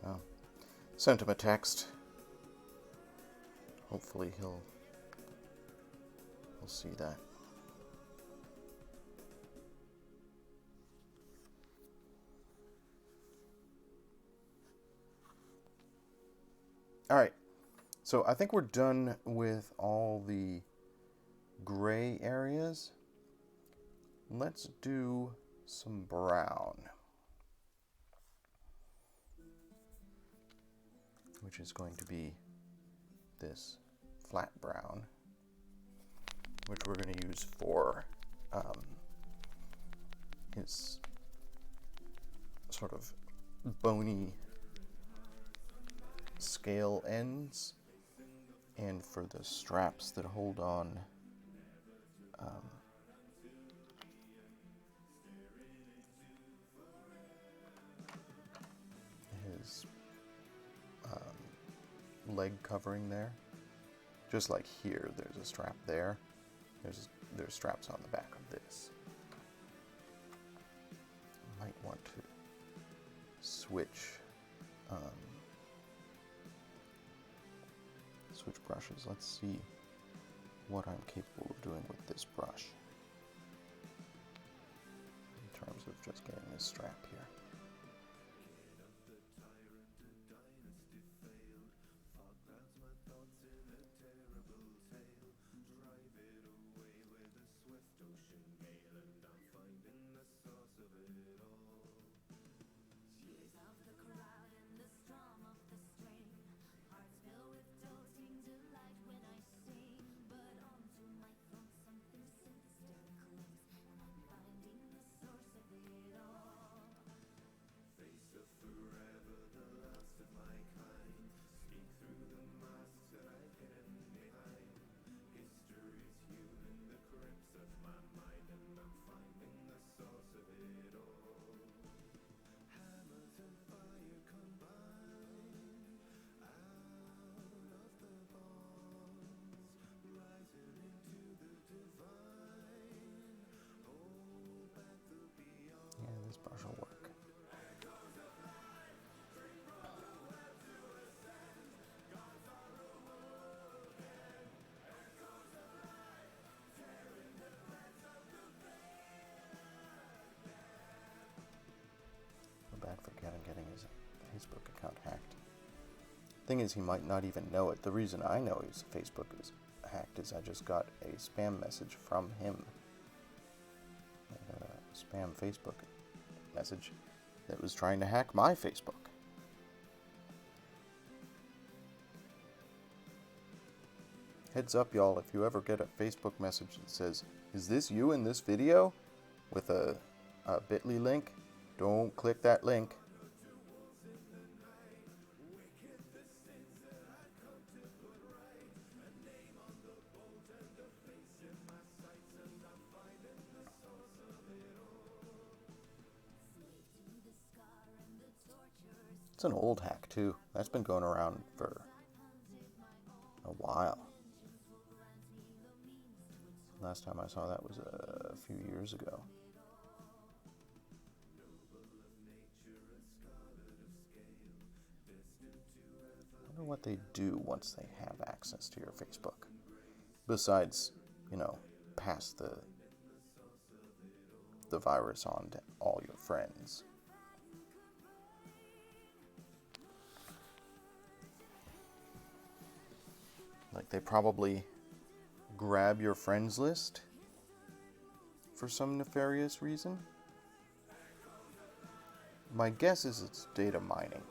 Speaker 2: Oh. Sent him a text. Hopefully he'll see that. All right. So I think we're done with all the gray areas. Let's do some brown, which is going to be this flat brown, which we're going to use for his sort of bony scale ends, and for the straps that hold on his leg covering there. Just like here, there's a strap there. There's straps on the back of this. Might want to switch brushes. Let's see what I'm capable of doing with this brush in terms of just getting this strap here. Thing is, he might not even know it. The reason I know his Facebook is hacked is I just got a spam message from him. A spam Facebook message that was trying to hack my Facebook. Heads up, y'all, if you ever get a Facebook message that says, "Is this you in this video?" with a bit.ly link, don't click that link. It's an old hack, too. That's been going around for a while. Last time I saw that was a few years ago. I wonder what they do once they have access to your Facebook. Besides, pass the virus on to all your friends. Like, they probably grab your friends list for some nefarious reason. My guess is it's data mining.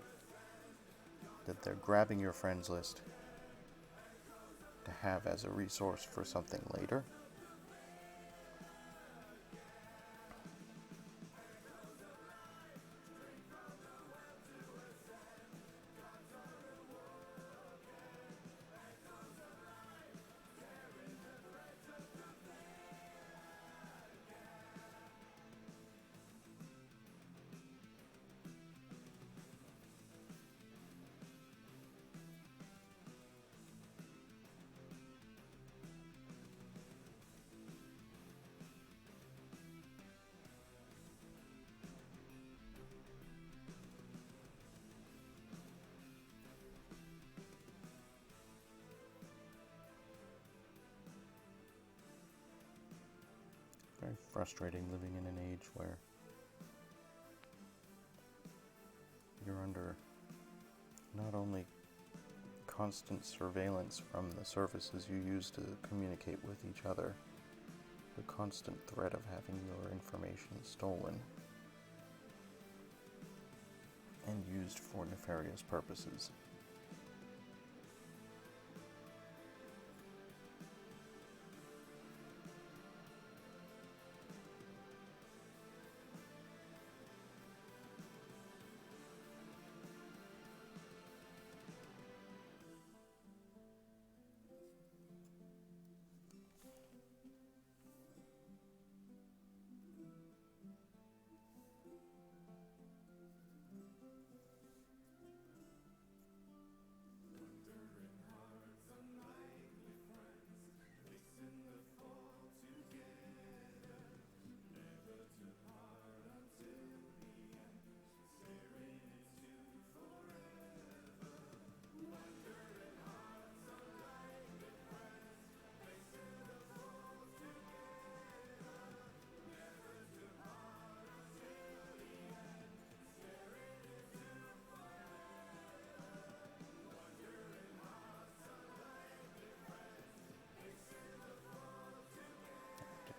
Speaker 2: That they're grabbing your friends list to have as a resource for something later. Very frustrating living in an age where you're under not only constant surveillance from the services you use to communicate with each other, the constant threat of having your information stolen and used for nefarious purposes.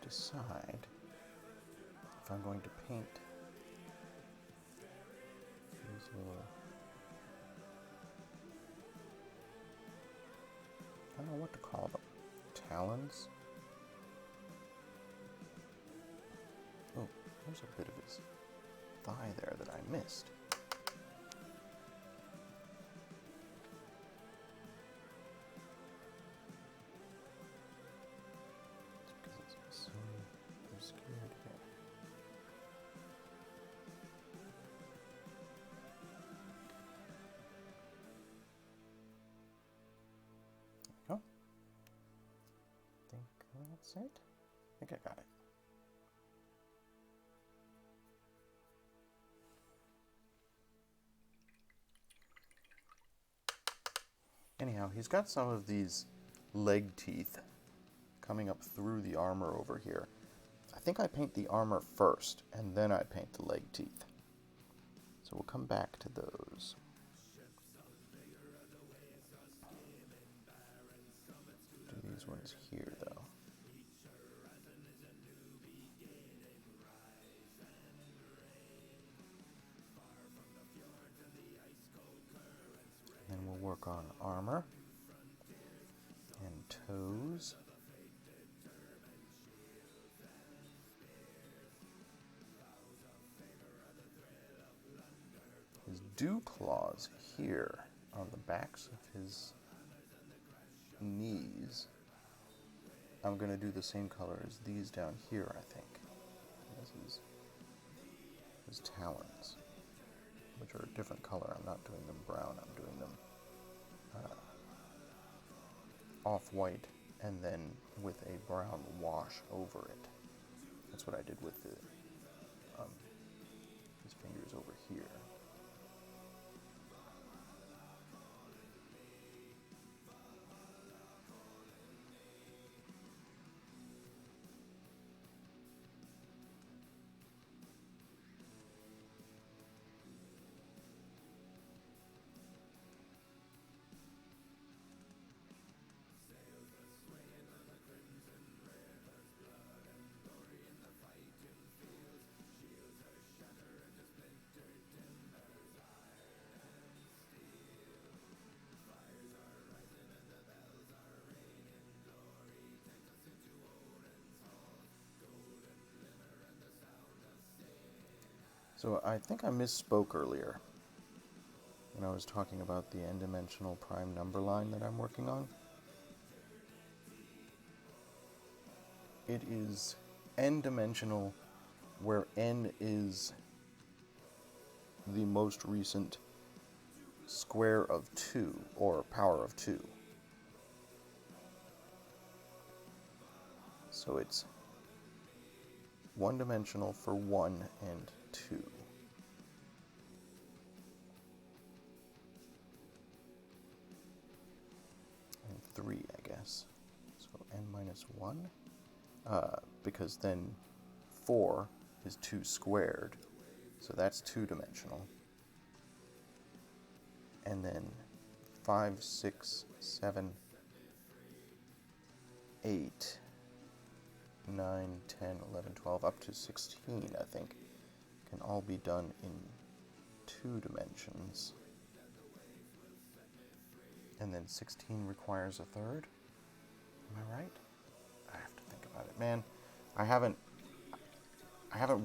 Speaker 2: Decide if I'm going to paint these little, I don't know what to call them, talons? Oh, there's a bit of his thigh there that I missed. That's it? I think I got it. Anyhow, he's got some of these leg teeth coming up through the armor over here. I think I paint the armor first, and then I paint the leg teeth. So we'll come back to those. is here, though. Then we'll work on armor and toes. His dew claws here on the backs of his knees. I'm going to do the same color as these down here, I think. This is his talons, which are a different color. I'm not doing them brown, I'm doing them off-white and then with a brown wash over it. That's what I did with his fingers over here. So I think I misspoke earlier when I was talking about the n-dimensional prime number line that I'm working on. It is n-dimensional where n is the most recent square of 2, or power of 2. So it's one-dimensional for 1 and 2. And 3, I guess. So n minus 1. Because then 4 is 2 squared. So that's 2-dimensional. And then 5, 6, 7, 8, 9, 10, 11, 12, up to 16, I think, can all be done in 2 dimensions. And then 16 requires a third. Am I right? I have to think about it. Man, I haven't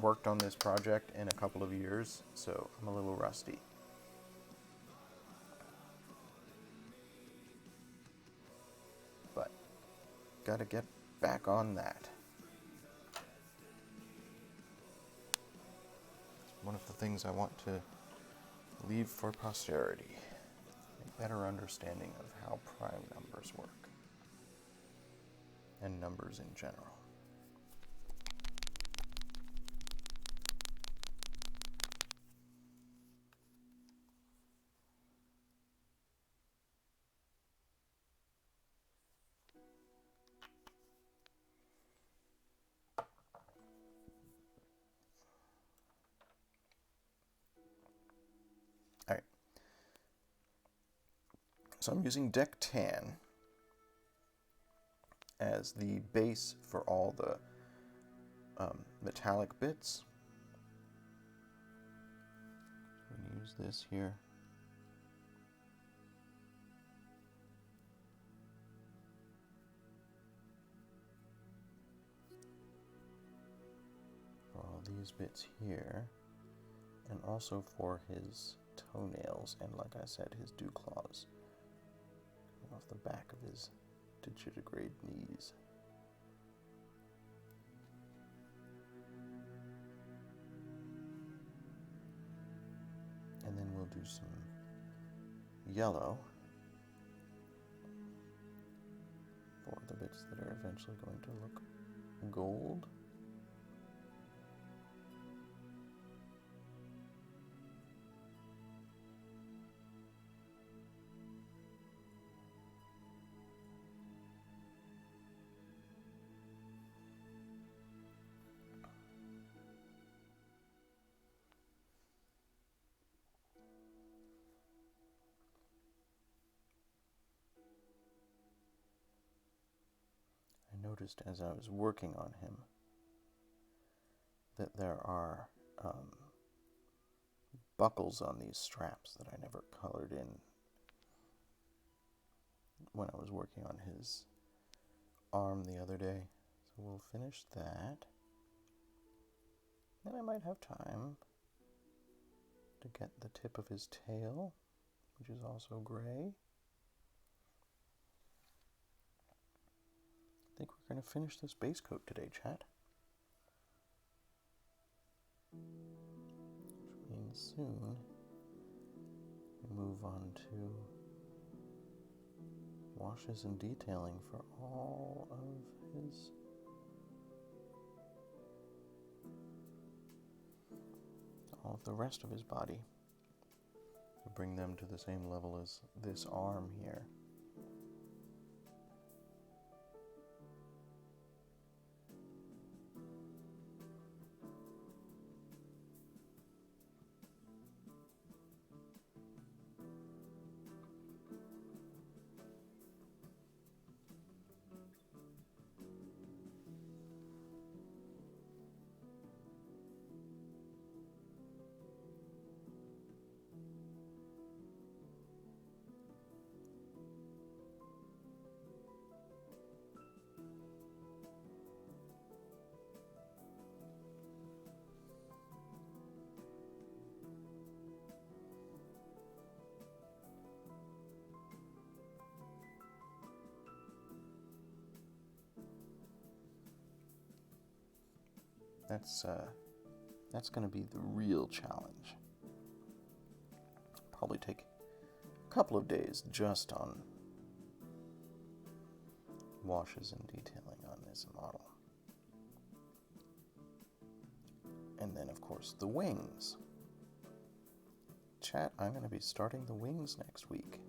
Speaker 2: worked on this project in a couple of years, so I'm a little rusty. But gotta get back on that. It's one of the things I want to leave for posterity. A better understanding of how prime numbers work. And numbers in general. Alright. So I'm using Deck Tan as the base for all the metallic bits. So I'm going to use this here. For all these bits here. And also for his toenails and, like I said, his dew claws. Off the back of his digitigrade knees. And then we'll do some yellow for the bits that are eventually going to look gold. noticed as I was working on him that there are buckles on these straps that I never colored in when I was working on his arm the other day. So we'll finish that. Then I might have time to get the tip of his tail, which is also gray. I think we're going to finish this base coat today, chat. Which means soon we move on to washes and detailing for all of the rest of his body, to bring them to the same level as this arm here. That's going to be the real challenge. Probably take a couple of days just on washes and detailing on this model. And then, of course, the wings. Chat, I'm going to be starting the wings next week.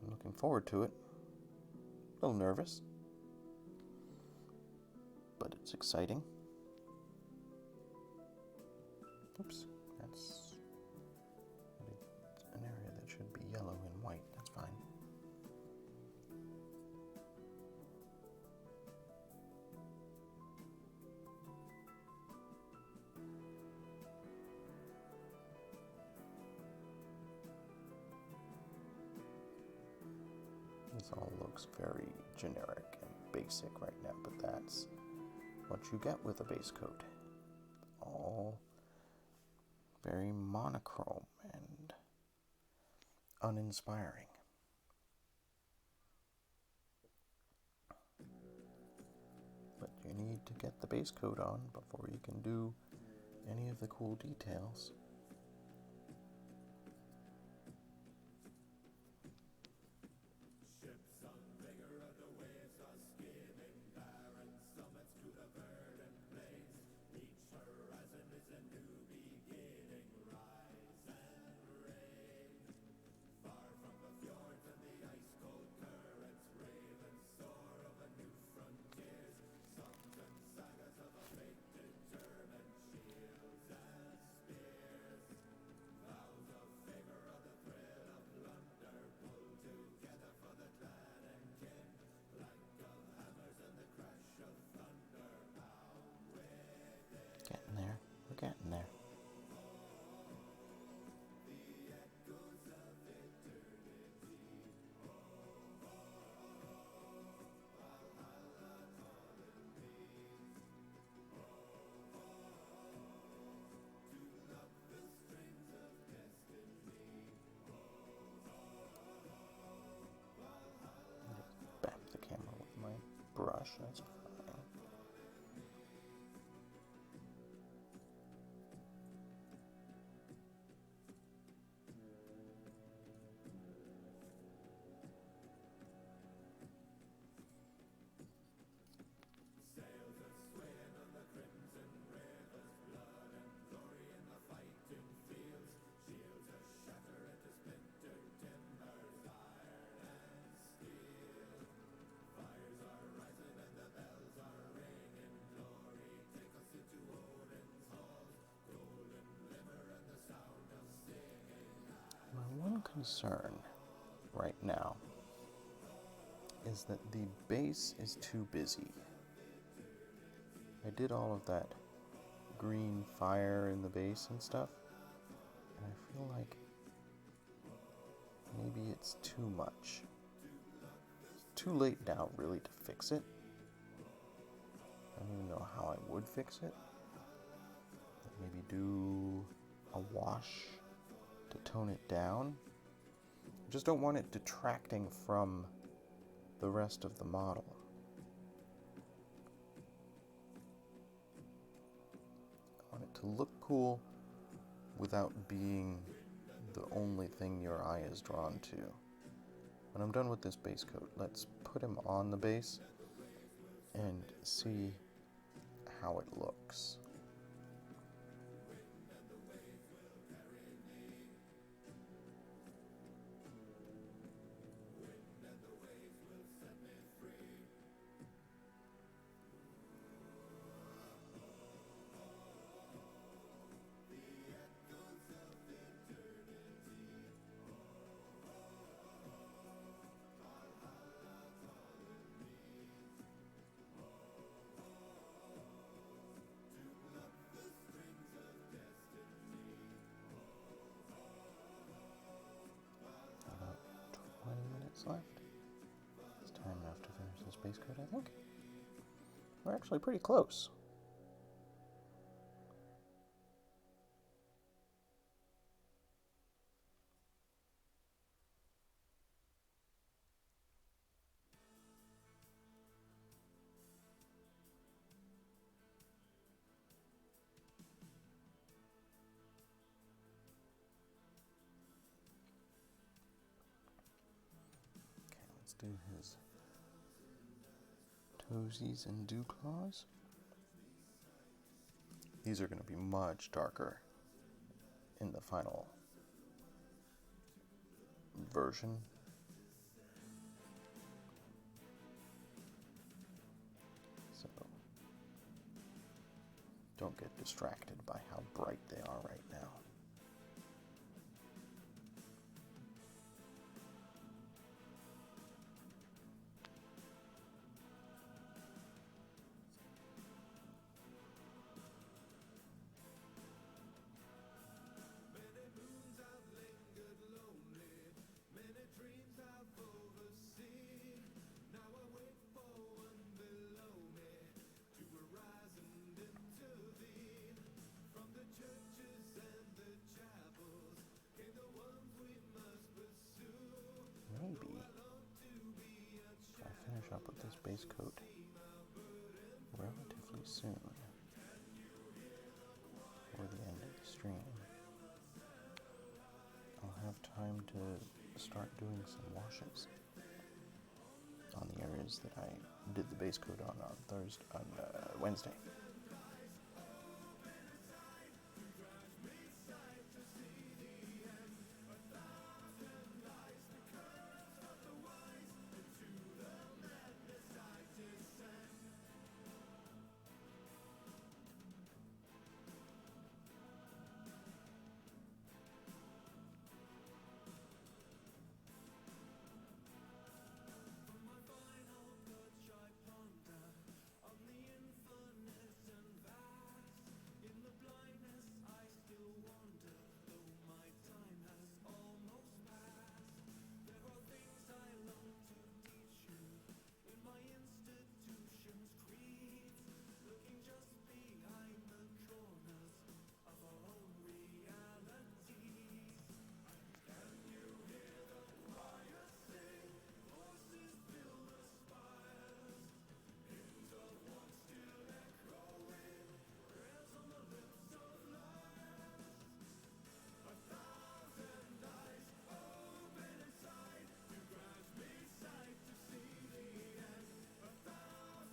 Speaker 2: I'm looking forward to it. A little nervous, but it's exciting. Oops, that's an area that should be yellow and white. That's fine. This all looks very generic and basic right now, but that's what you get with a base coat. All very monochrome and uninspiring. But you need to get the base coat on before you can do any of the cool details. Getting there. We're getting there. Bap the camera with my brush. That's fine. My one concern right now is that the base is too busy. I did all of that green fire in the base and stuff, and I feel like maybe it's too much. It's too late now, really, to fix it. I don't even know how I would fix it. Maybe do a wash to tone it down. I just don't want it detracting from the rest of the model. I want it to look cool without being the only thing your eye is drawn to. When I'm done with this base coat, let's put him on the base and see how it looks. About 20 minutes left. It's time enough to finish this base coat, I think. We're actually pretty close. Okay, let's do his toesies and dew claws. These are going to be much darker in the final version. So don't get distracted by how bright they are right now. Maybe if I finish up with this base coat relatively soon, before the end of the stream, I'll have time to start doing some washes on the areas that I did the base coat on Wednesday.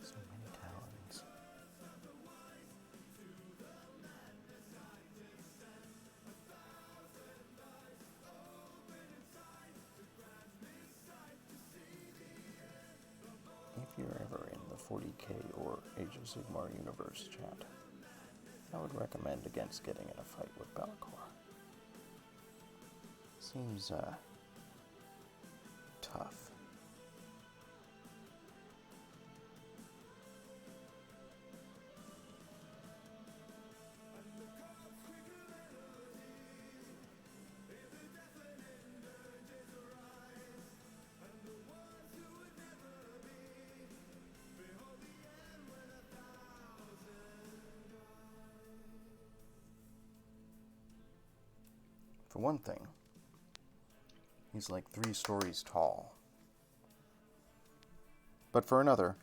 Speaker 2: So many talents. If you're ever in the 40k or Age of Sigmar universe chat, I would recommend against getting in a fight with Bellicor. Seems tough. For one thing, he's like 3 stories tall. But for another,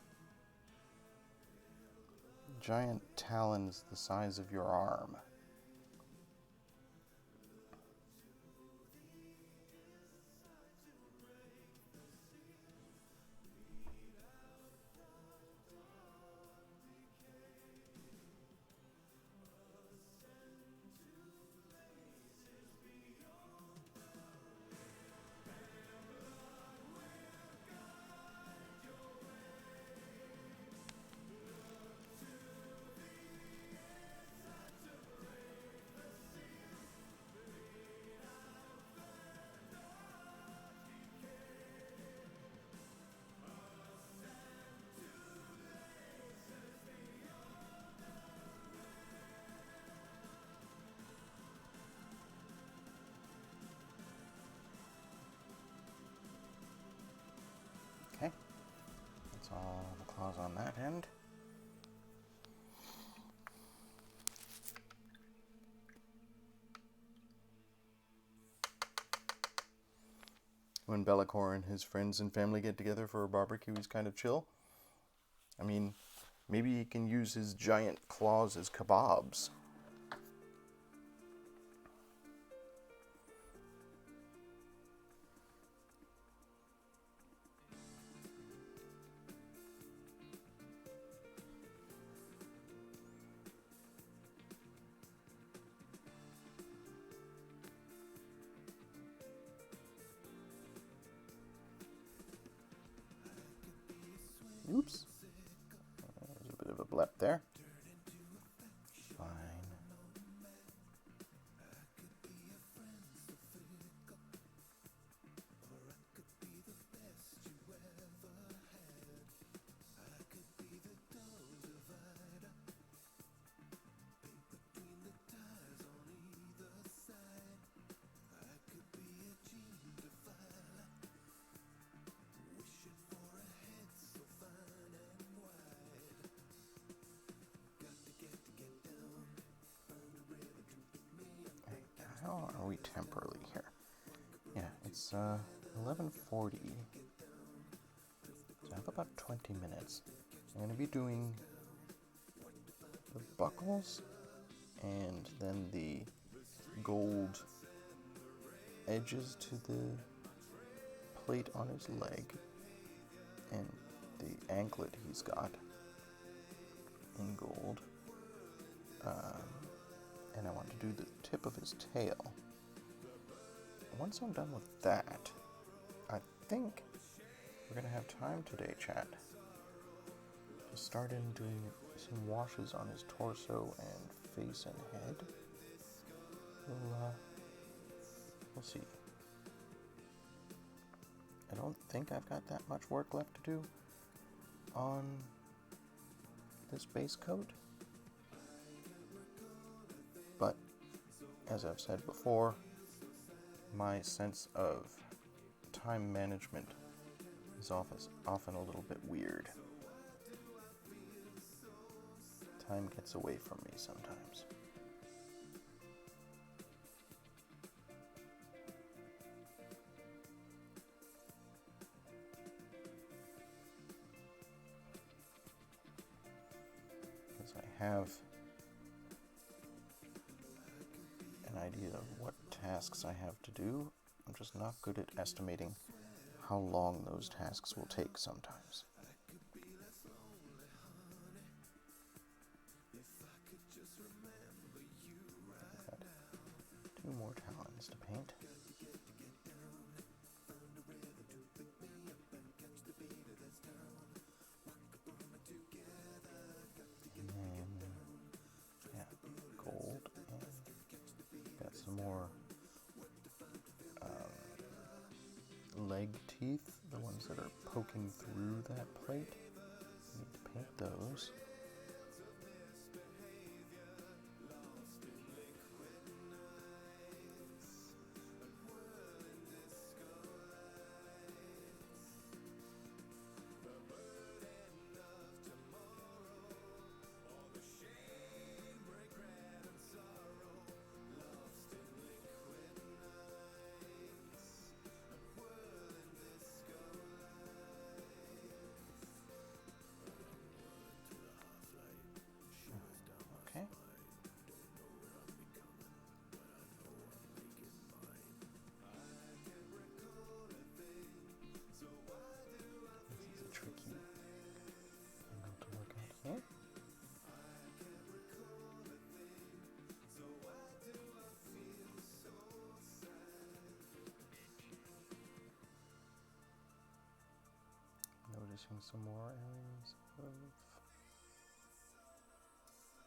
Speaker 2: giant talons the size of your arm. Okay, that's all the claws on that end. When Bellicor and his friends and family get together for a barbecue, he's kind of chill. I mean, maybe he can use his giant claws as kebabs. Oops. There's a bit of a blep there. Fine. How are we temporally here? Yeah, it's 11:40. So I have about 20 minutes. I'm going to be doing the buckles and then the gold edges to the plate on his leg and the anklet he's got in gold. And I want to do the tip of his tail. Once I'm done with that, I think we're going to have time today, chat, to start in doing some washes on his torso and face and head. We'll see. I don't think I've got that much work left to do on this base coat. But, as I've said before, my sense of time management is often a little bit weird. Time gets away from me sometimes. Because I have an idea of what tasks I have to do. I'm just not good at estimating how long those tasks will take sometimes. I've got 2 more talons to paint. And then, yeah, gold, and got some more leg teeth, the ones that are poking through that plate. I need to paint those. Okay. This is a tricky angle to work out here. Noticing some more areas of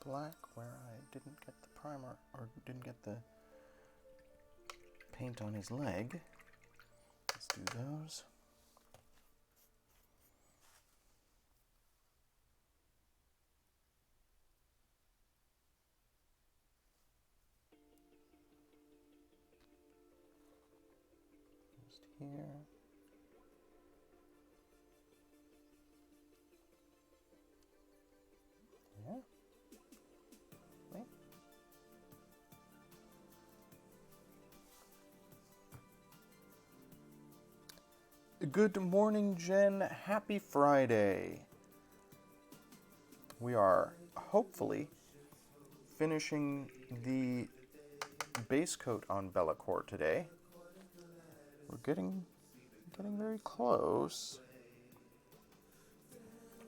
Speaker 2: black where I didn't get the primer, or didn't get the paint on his leg. Let's do those. Just here. Yeah. Wait. Good morning, Jen. Happy Friday. We are hopefully finishing the base coat on Bellacore today. We're getting very close.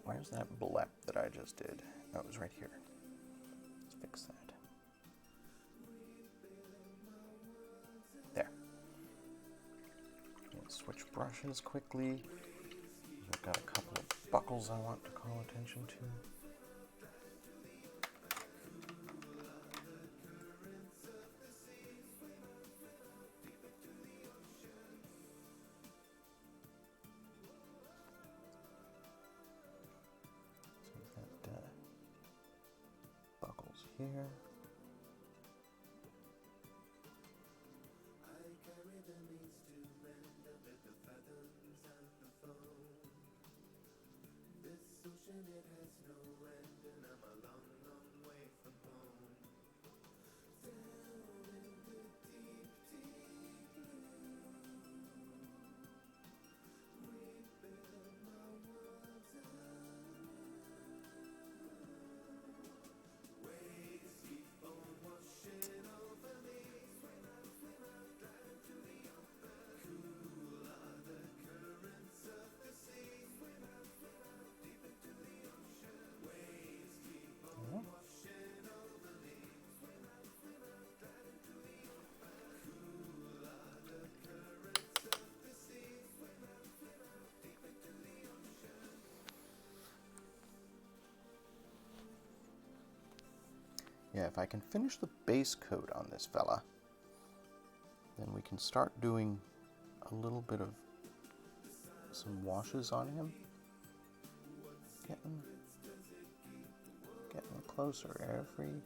Speaker 2: Where's that blep that I just did? Oh, it was right here. Let's fix that. There. Let's switch brushes quickly. I've got a couple of buckles I want to call attention to. So we've got buckles here. Yeah, if I can finish the base coat on this fella, then we can start doing a little bit of some washes on him. Getting closer every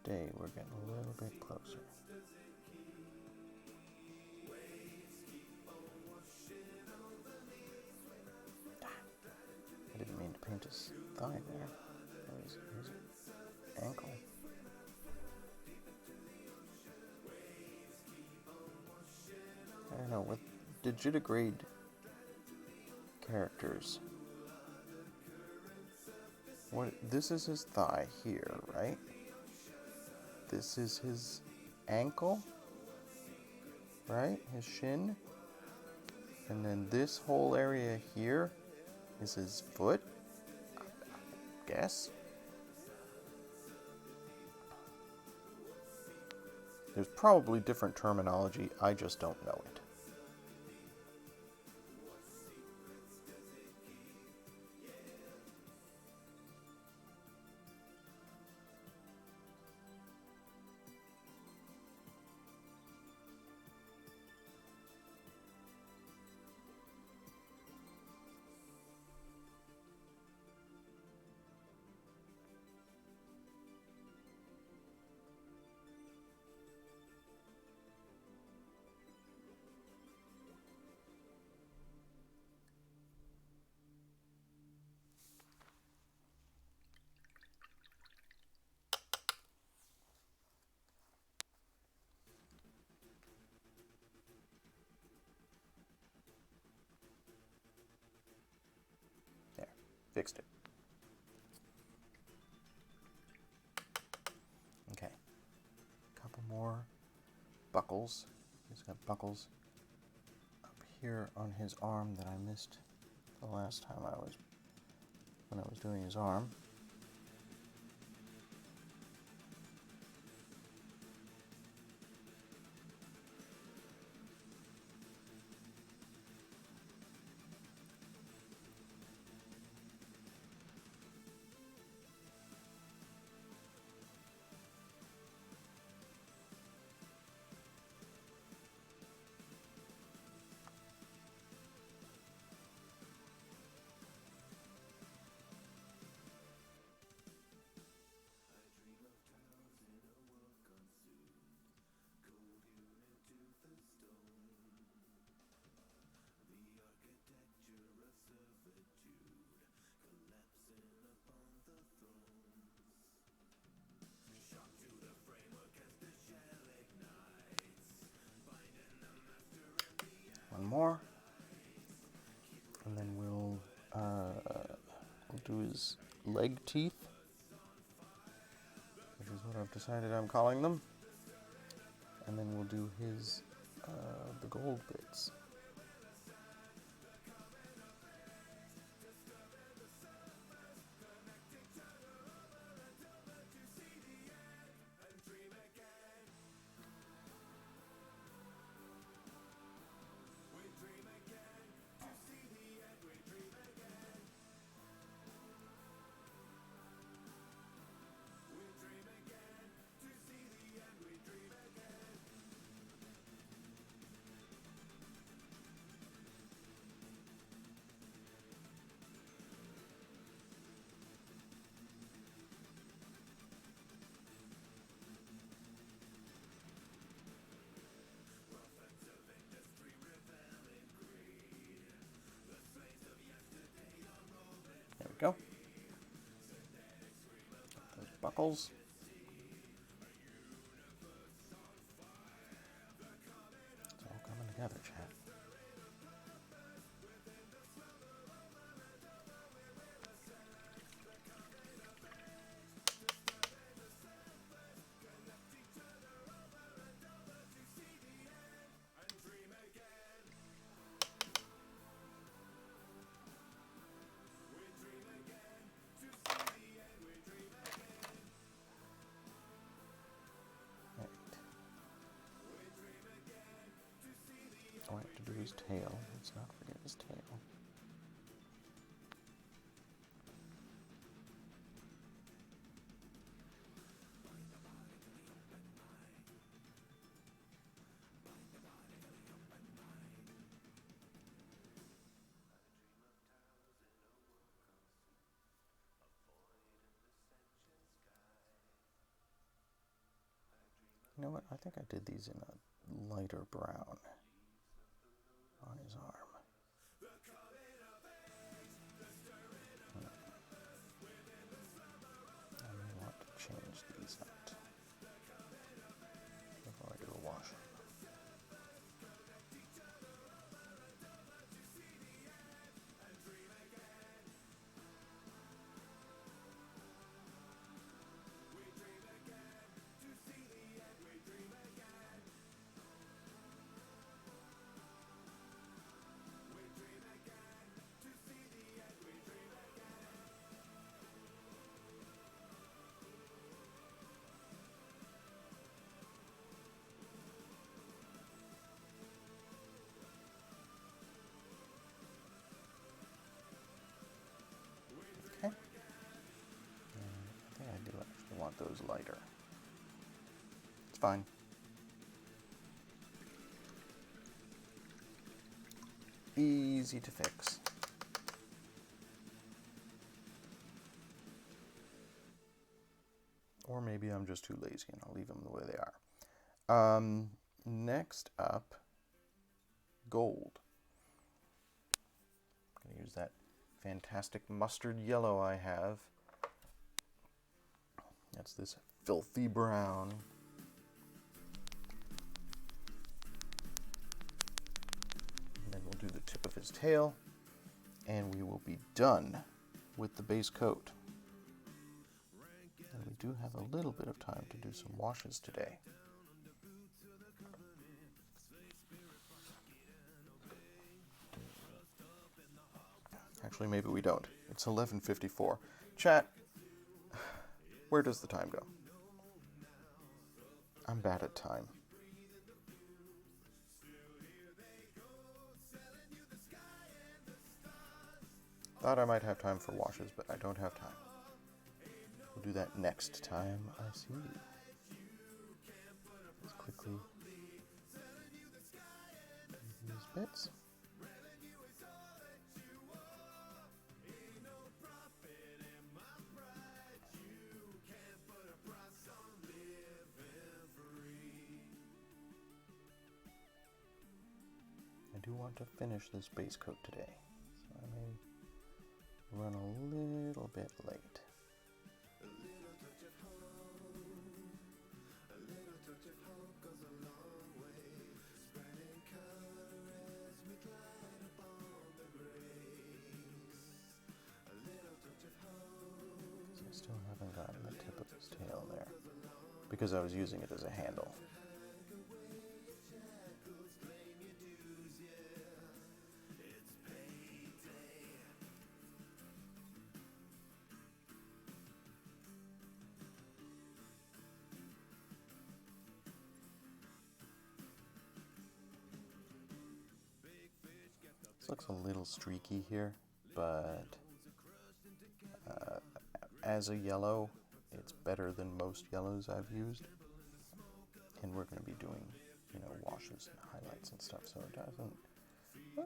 Speaker 2: day. We're getting a little bit closer. I didn't mean to paint his thigh there. His ankle. I don't know, with digitigrade characters, this is his thigh here, right? This is his ankle, right? His shin. And then this whole area here is his foot, I guess. There's probably different terminology, I just don't know it. fixed it. Okay. A couple more buckles. He's got buckles up here on his arm that I missed the last time when I was doing his arm. One more, and then we'll do his leg teeth, which is what I've decided I'm calling them, and then we'll do his the gold bits. There we go. Those buckles. It's all coming together, chat. Oh, I have to do his tail. Let's not forget his tail. You know what? I think I did these in a lighter brown on his arm. I may want to change these out before I do a wash. Okay. I think I do actually want those lighter. It's fine. Easy to fix. Or maybe I'm just too lazy and I'll leave them the way they are. Next up, gold. I'm going to use that fantastic mustard yellow I have. That's this filthy brown. And then we'll do the tip of his tail, and we will be done with the base coat. And we do have a little bit of time to do some washes today. Actually, maybe we don't. It's 11:54. Chat, where does the time go? I'm bad at time. Thought I might have time for washes, but I don't have time. We'll do that next time I see you. Let's quickly do these bits. I do want to finish this base coat today, so I may run a little bit late. I still haven't gotten the tip of his tail there, because I was using it as a handle. This looks a little streaky here, but as a yellow, it's better than most yellows I've used. And we're going to be doing, washes and highlights and stuff, so it doesn't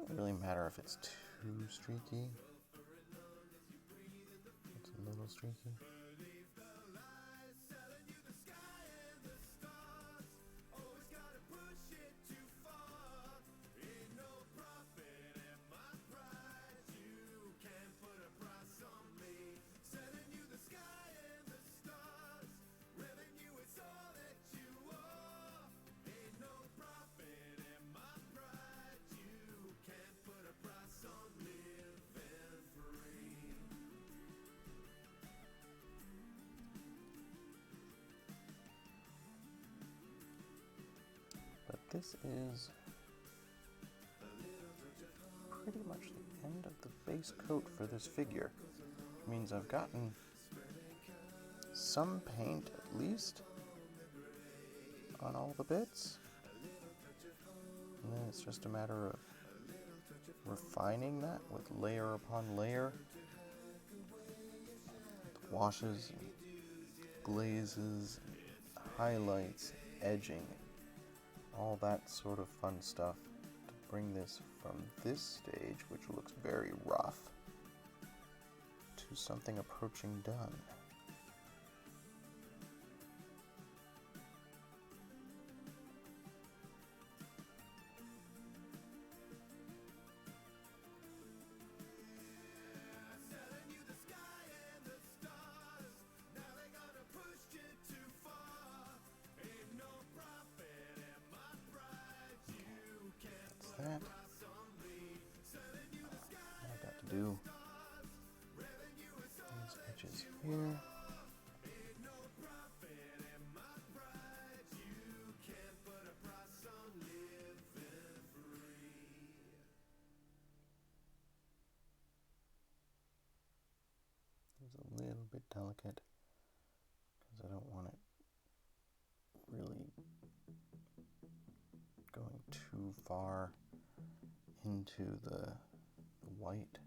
Speaker 2: really matter if it's too streaky. It's a little streaky. But this is pretty much the end of the base coat for this figure, which means I've gotten some paint at least on all the bits, and then it's just a matter of refining that with layer upon layer, with washes, and glazes, and highlights, edging, all that sort of fun stuff to bring this from this stage, which looks very rough, to something approaching done. That. I've got to do these edges here. It's a little bit delicate because I don't want it really going too far into the white.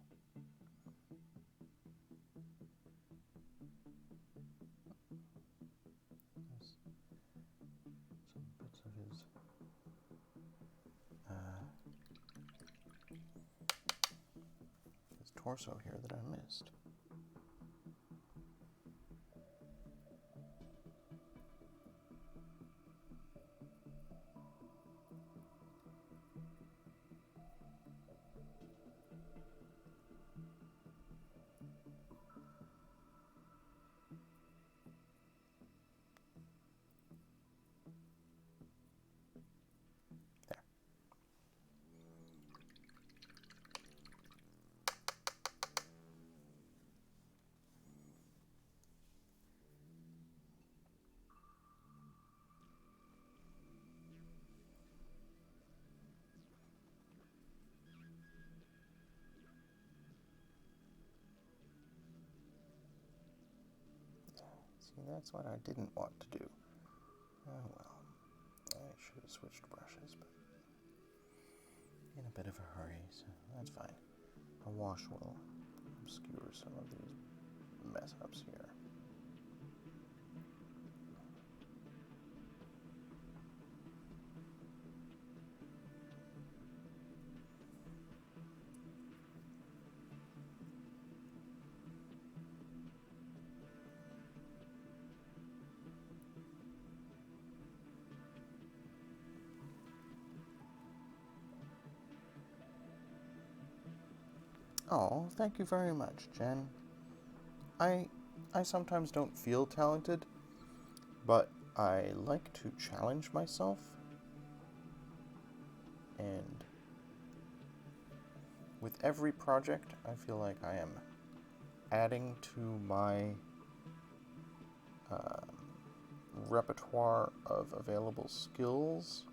Speaker 2: There's some bits of his torso here that I missed. See, that's what I didn't want to do. Oh well. I should have switched brushes, but in a bit of a hurry, so that's fine. A wash will obscure some of these mess-ups here. Oh, thank you very much, Jen. I sometimes don't feel talented, but I like to challenge myself, and with every project, I feel like I am adding to my repertoire of available skills,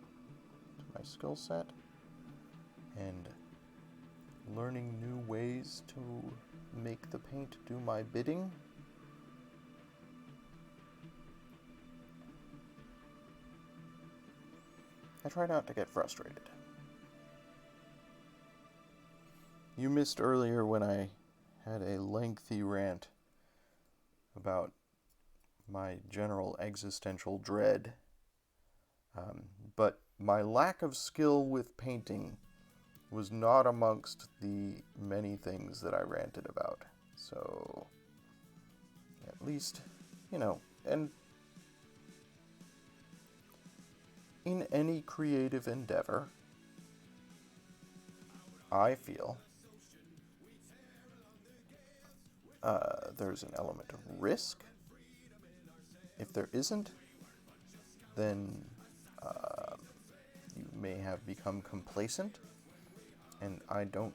Speaker 2: to my skill set, and learning new ways to make the paint do my bidding. I try not to get frustrated. You missed earlier when I had a lengthy rant about my general existential dread. But my lack of skill with painting was not amongst the many things that I ranted about. So, at least, and in any creative endeavor, I feel there's an element of risk. If there isn't, then you may have become complacent, and I don't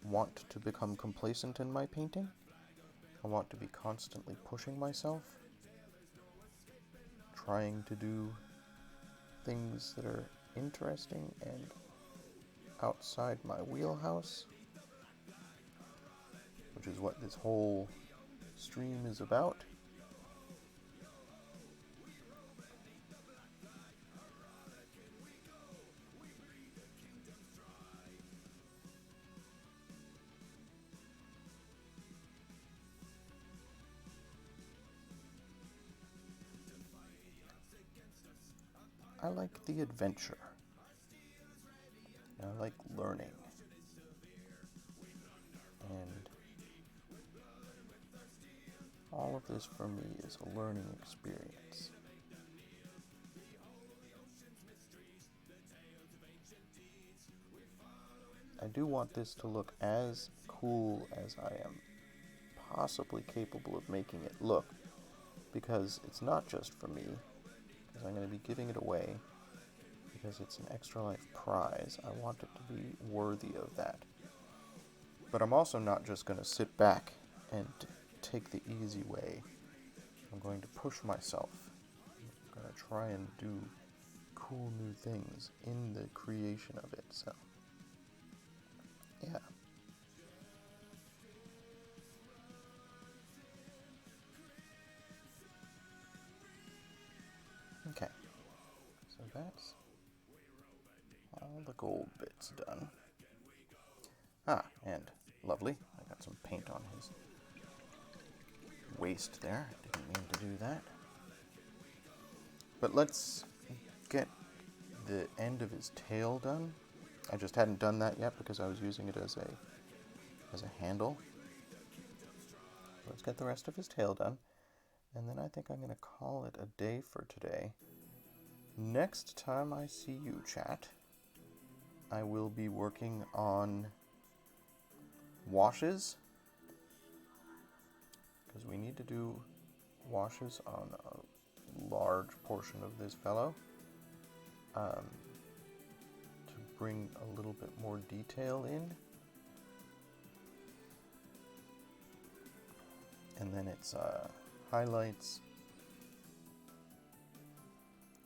Speaker 2: want to become complacent in my painting. I want to be constantly pushing myself, trying to do things that are interesting and outside my wheelhouse, which is what this whole stream is about. I like the adventure. I like learning. And all of this for me is a learning experience. I do want this to look as cool as I am possibly capable of making it look, because it's not just for me, because I'm going to be giving it away, because it's an ExtraLife prize. I want it to be worthy of that. But I'm also not just going to sit back and take the easy way. I'm going to push myself. I'm going to try and do cool new things in the creation of it. So, yeah. Okay. So that's all the gold bits done. Ah, and lovely. I got some paint on his waist there. Didn't mean to do that. But let's get the end of his tail done. I just hadn't done that yet because I was using it as a handle. Let's get the rest of his tail done, and then I think I'm going to call it a day for today. Next time I see you, chat, I will be working on washes, because we need to do washes on a large portion of this fellow to bring a little bit more detail in. And then it's highlights,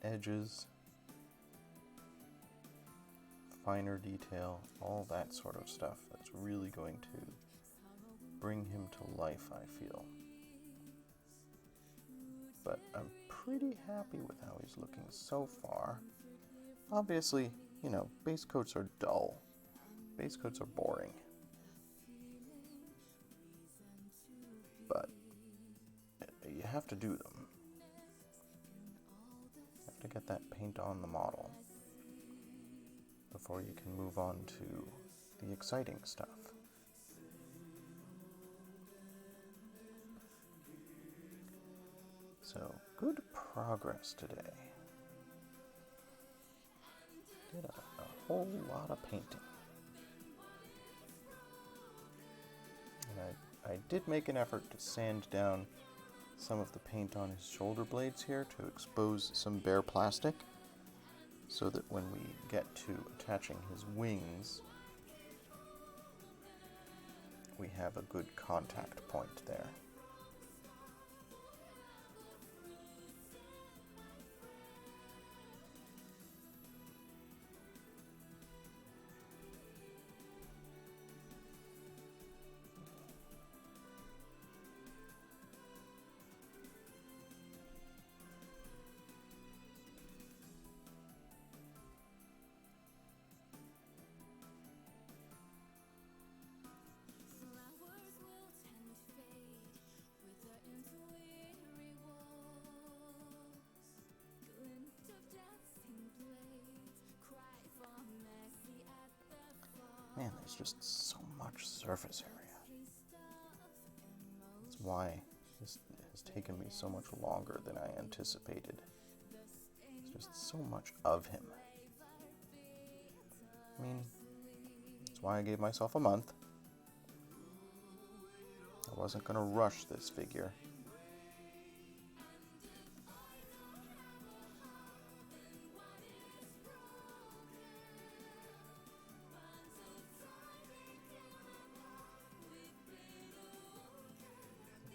Speaker 2: edges, finer detail, all that sort of stuff that's really going to bring him to life, I feel. but I'm pretty happy with how he's looking so far. Obviously, you know, base coats are dull. Base coats are boring. But you have to do them. You have to get that paint on the model before you can move on to the exciting stuff. So, good progress today. Did a whole lot of painting. And I did make an effort to sand down some of the paint on his shoulder blades here to expose some bare plastic, so that when we get to attaching his wings, we have a good contact point there. Man, there's just so much surface area. That's why this has taken me so much longer than I anticipated. There's just so much of him. I mean, that's why I gave myself a month. I wasn't going to rush this figure.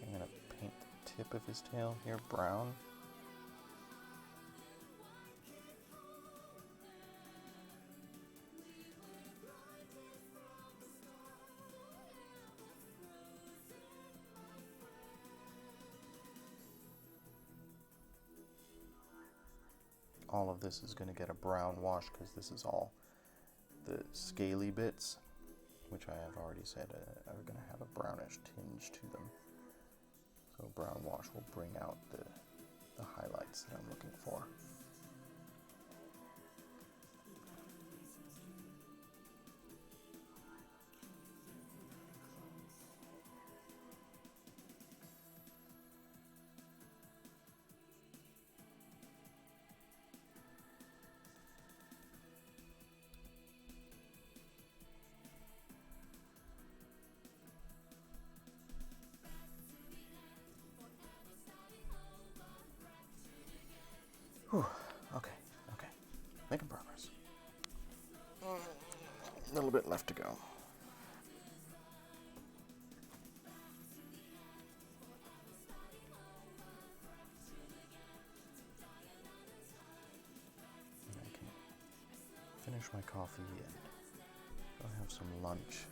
Speaker 2: I'm going to paint the tip of his tail here brown. All of this is going to get a brown wash because this is all the scaly bits, which I have already said are going to have a brownish tinge to them. So brown wash will bring out the highlights that I'm looking for. Whew. Okay. Making progress. A little bit left to go. I can finish my coffee and go have some lunch.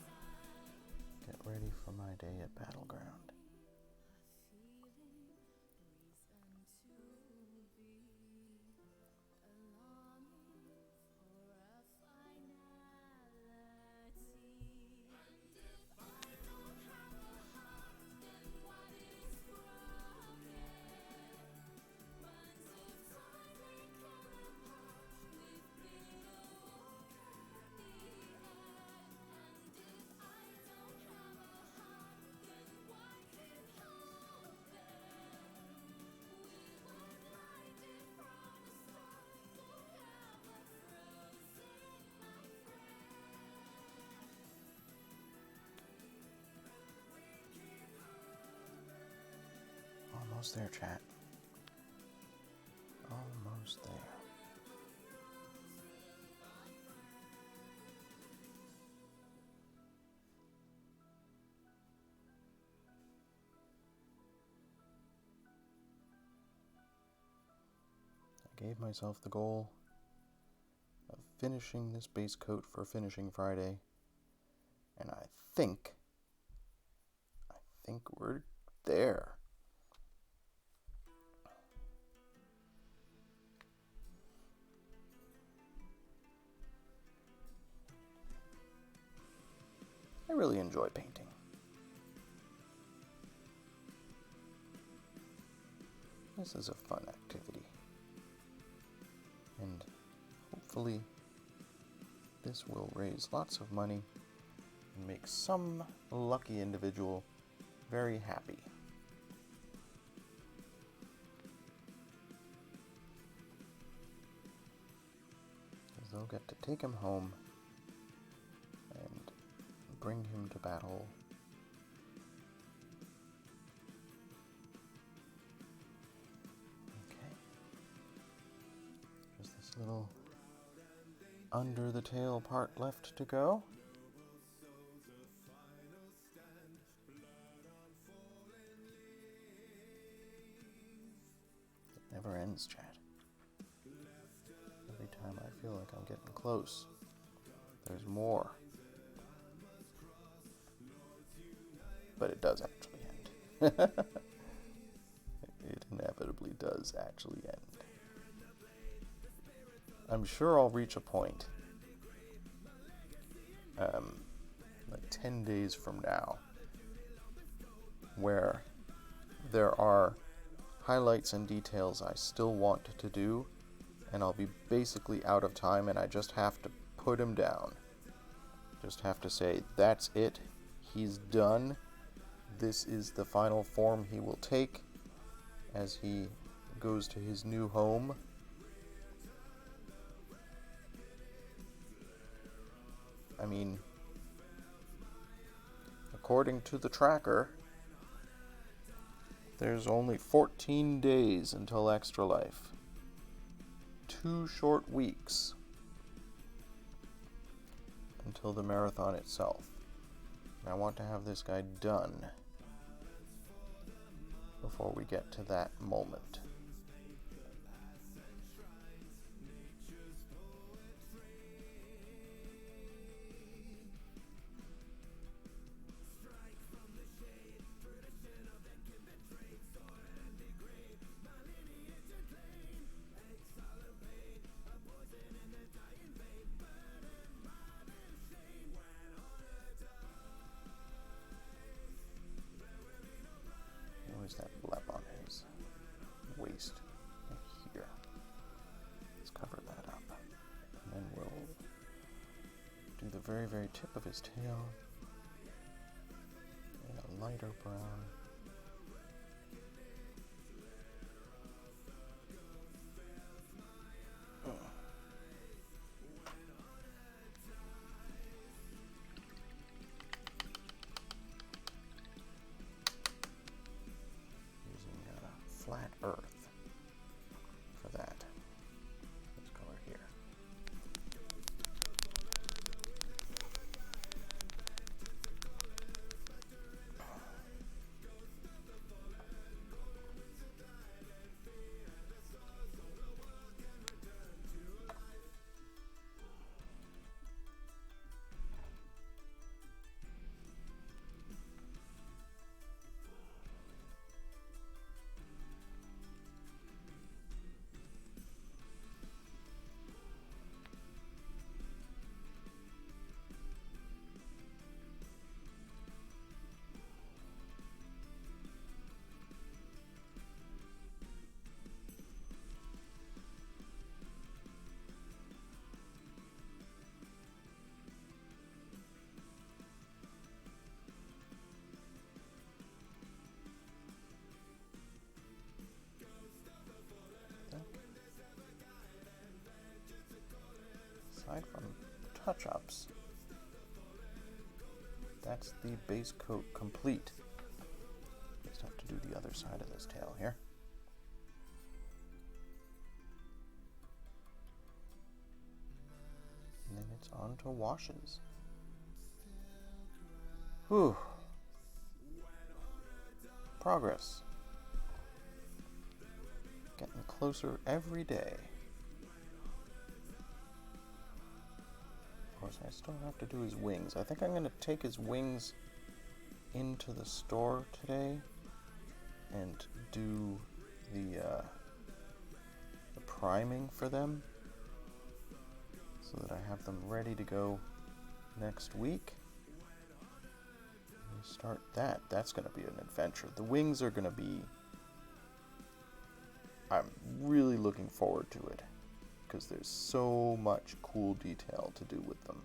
Speaker 2: Get ready for my day at Battleground. Almost there, chat. Almost there. I gave myself the goal of finishing this base coat for Finishing Friday, and I think we're there. really enjoy painting. This is a fun activity. And hopefully this will raise lots of money and make some lucky individual very happy. Because they'll get to take him home and bring him to battle. Okay. There's this little under the tail part left to go. It never ends, Chad. Every time I feel like I'm getting close, there's more. But it does actually end. It inevitably does actually end. I'm sure I'll reach a point, like 10 days from now, where there are highlights and details I still want to do, and I'll be basically out of time, and I just have to put him down. Just have to say, that's it, he's done. This is the final form he will take as he goes to his new home. I mean, according to the tracker, there's only 14 days until ExtraLife. 2 short weeks until the marathon itself. And I want to have this guy done before we get to that moment. Where's that blep on his waist? Here. Let's cover that up. And then we'll do the very, very tip of his tail in a lighter brown. Flat earth for that. This color here. Aside from touch-ups, that's the base coat complete. Just have to do the other side of this tail here. And then it's on to washes. Whew. Progress. Getting closer every day. Of course, I still have to do his wings. I think I'm going to take his wings into the store today and do the priming for them so that I have them ready to go next week. start that. That's going to be an adventure. The wings are going to be... I'm really looking forward to it, because there's so much cool detail to do with them.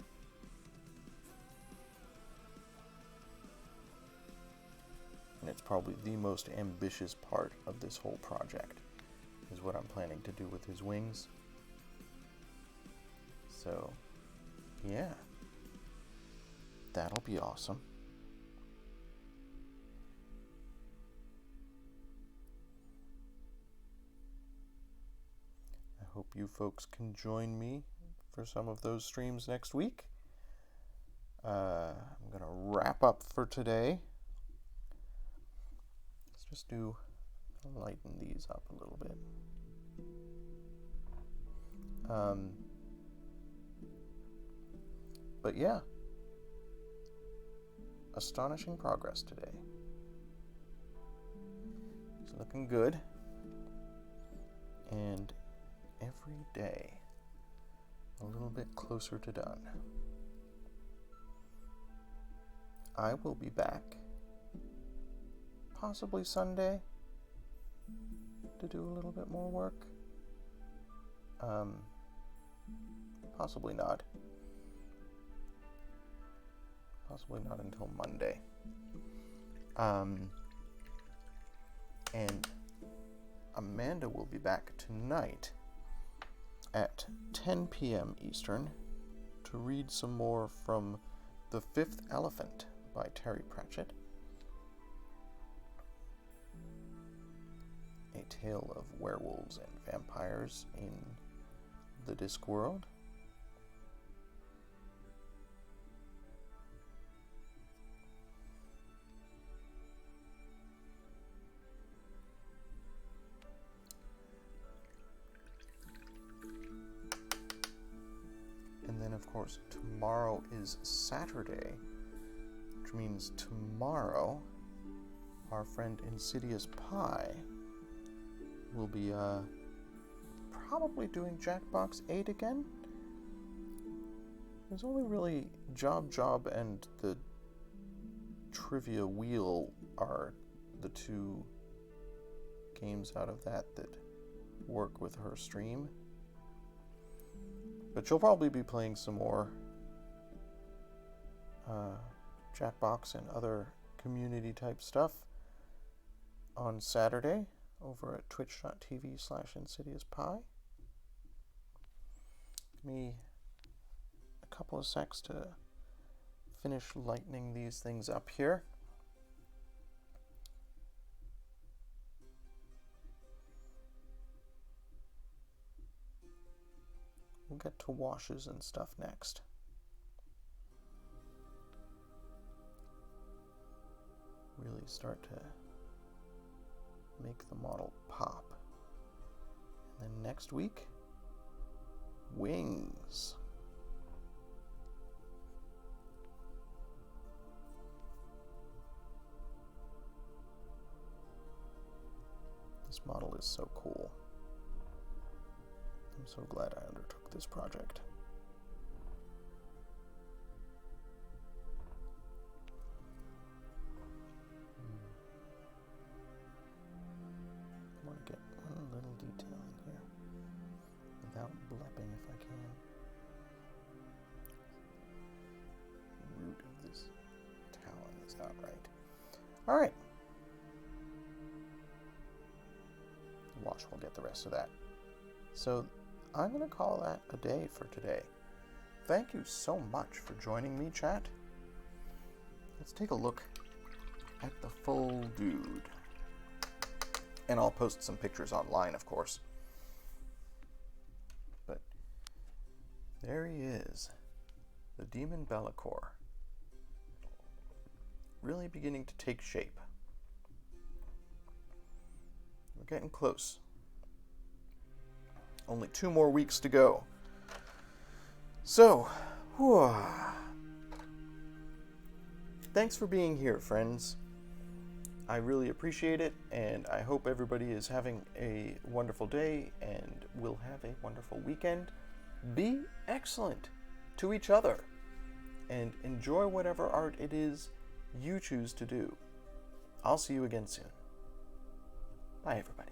Speaker 2: And it's probably the most ambitious part of this whole project, is what I'm planning to do with his wings. So, yeah. That'll be awesome. I hope you folks can join me for some of those streams next week. I'm going to wrap up for today. Let's just lighten these up a little bit. But yeah, astonishing progress today. It's looking good. And every day, a little bit closer to done. I will be back, possibly Sunday, to do a little bit more work. Possibly not. Possibly not until Monday. And Amanda will be back tonight at 10 p.m. Eastern to read some more from The Fifth Elephant by Terry Pratchett. A tale of werewolves and vampires in the Discworld. And then, of course, tomorrow is Saturday, which means tomorrow our friend Insidious Pie will be probably doing Jackbox 8 again. There's only really Job, and the Trivia Wheel are the two games out of that work with her stream. But she'll probably be playing some more Jackbox and other community type stuff on Saturday over at twitch.tv/InsidiousPie. Give me a couple of secs to finish lightening these things up here. We'll get to washes and stuff next. Really start to make the model pop. And then next week, wings. This model is so cool. I'm so glad I undertook this project. I want to get one little detail in here without blepping if I can. The root of this talon is not right. All right. Wash will get the rest of that. So I'm going to call that a day for today. Thank you so much for joining me, chat. Let's take a look at the full dude. And I'll post some pictures online, of course. But there he is, the Demon Bellicor. Really beginning to take shape. We're getting close. Only 2 more weeks to go. So, thanks for being here, friends. I really appreciate it, and I hope everybody is having a wonderful day and will have a wonderful weekend. Be excellent to each other, and enjoy whatever art it is you choose to do. I'll see you again soon. Bye, everybody.